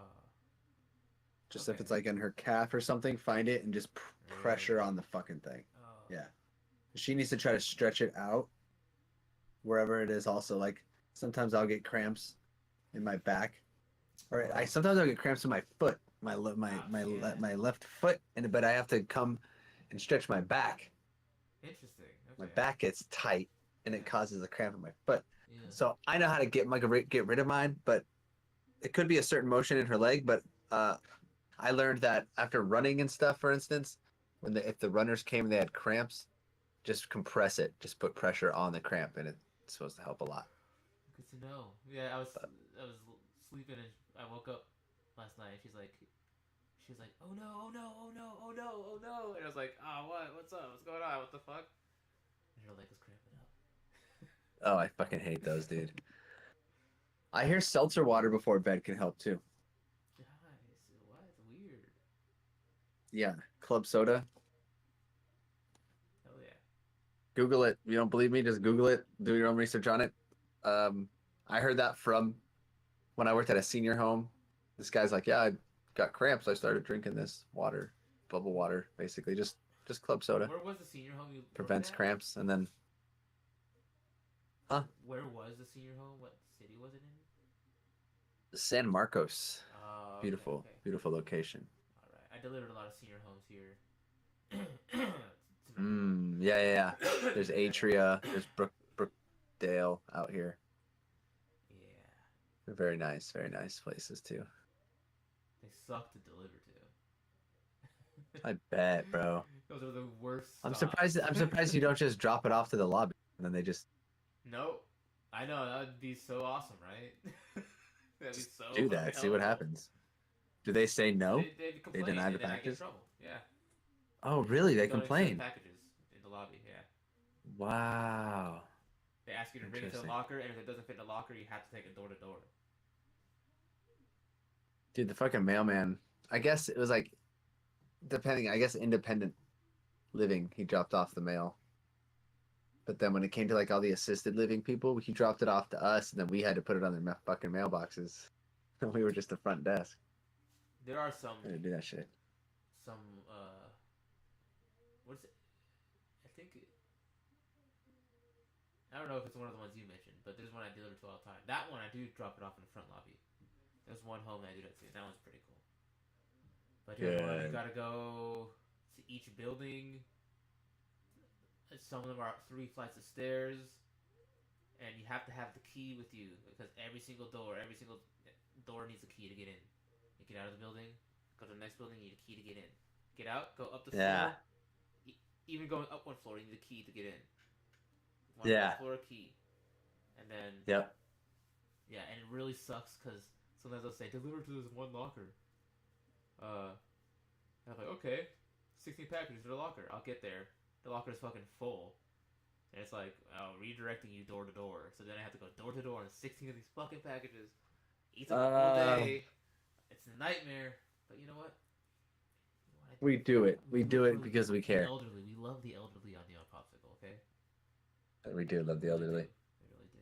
Just if Okay. it's like in her calf or something, find it and just pressure Really? on the fucking thing. Oh. Yeah. She needs to try to stretch it out wherever it is. Also, like sometimes I'll get cramps in my back, or sometimes I'll get cramps in my foot. my left foot, but I have to come and stretch my back. Interesting. Okay. My back gets tight, and it causes a cramp in my foot. Yeah. So I know how to get rid of mine, but it could be a certain motion in her leg. But I learned that after running and stuff, for instance, if the runners came and they had cramps, just compress it, just put pressure on the cramp, and it's supposed to help a lot. Good to know. Yeah, I was sleeping and I woke up last night. She was like, oh no, oh no, oh no, oh no, oh no, and I was like, oh what? What's up? What's going on? What the fuck? And her leg was cramping up. Oh, I fucking hate those, dude. I hear seltzer water before bed can help too. Guys, what? It's weird. Yeah, club soda. Hell yeah. Google it. You don't believe me? Just Google it. Do your own research on it. I heard that from when I worked at a senior home. This guy's like, yeah, I got cramps. I started drinking this water, bubble water, basically just club soda. Where was the senior home you prevents worked at? cramps, and then, huh? Where was the senior home? What city was it in? San Marcos. Okay, Beautiful, beautiful location. All right, I delivered a lot of senior homes here. Yeah. There's Atria. There's Brookdale out here. Yeah. They're very nice places too. They suck to deliver to. I bet, bro. Those are the worst. I'm stops. surprised you don't just drop it off to the lobby and then they just. No, I know that would be so awesome, right? That'd be so. Do that. See what happens. Do they say no? They deny the and then I get in packages. trouble. Yeah. Oh, really? They Don't accept complain. packages in the lobby. Yeah. Wow. They ask you to bring it to the locker, and if it doesn't fit in the locker, you have to take it door to door. Dude, the fucking mailman. I guess it was like, depending. I guess independent living. He dropped off the mail. But then when it came to like all the assisted living people, he dropped it off to us, and then we had to put it on their fucking mailboxes. And we were just the front desk. There are some. I had to do that shit. Some what is it? I think I don't know if it's one of the ones you mentioned, but there's one I deliver to all the time. That one I do drop it off in the front lobby. There's one home that I do that to. That one's pretty cool. But here's one you gotta go to each building. Some of them are 3 flights of stairs, and you have to have the key with you because every single door needs a key to get in. You get out of the building, go to the next building, you need a key to get in. Get out, go up the floor. Even going up one floor, you need a key to get in. One floor key, and then and it really sucks because sometimes they'll say deliver to this one locker. I'm like, okay, 16 packages to the locker. I'll get there. The locker is fucking full, and it's like redirecting you door to door. So then I have to go door to door on 16 of these fucking packages. Eats up all day. It's a nightmare, but you know what? We do it. We do it because we care. Elderly. We love the elderly on the Popsicle, okay? We do love the elderly. We really do.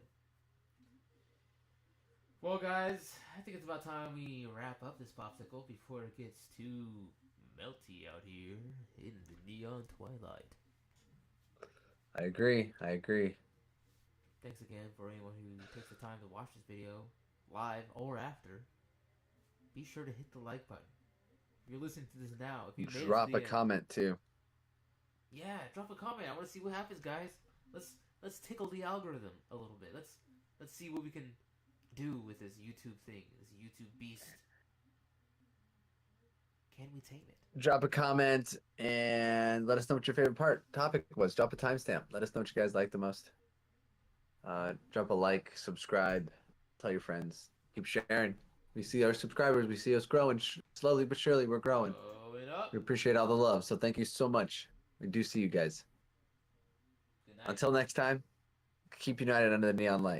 Well, guys, I think it's about time we wrap up this Popsicle before it gets too melty out here in the neon twilight. I agree. Thanks again for anyone who takes the time to watch this video, live or after. Be sure to hit the like button. If you're listening to this now, if you made drop a comment too. Yeah, drop a comment. I want to see what happens, guys. Let's tickle the algorithm a little bit. Let's see what we can do with this YouTube thing, this YouTube beast. Can we tame it? Drop a comment and let us know what your favorite topic was. Drop a timestamp. Let us know what you guys like the most. Drop a like, subscribe, tell your friends. Keep sharing. We see our subscribers. We see us growing. Slowly but surely, we're growing. We appreciate all the love. So thank you so much. We do see you guys. Until next time, keep united under the neon light.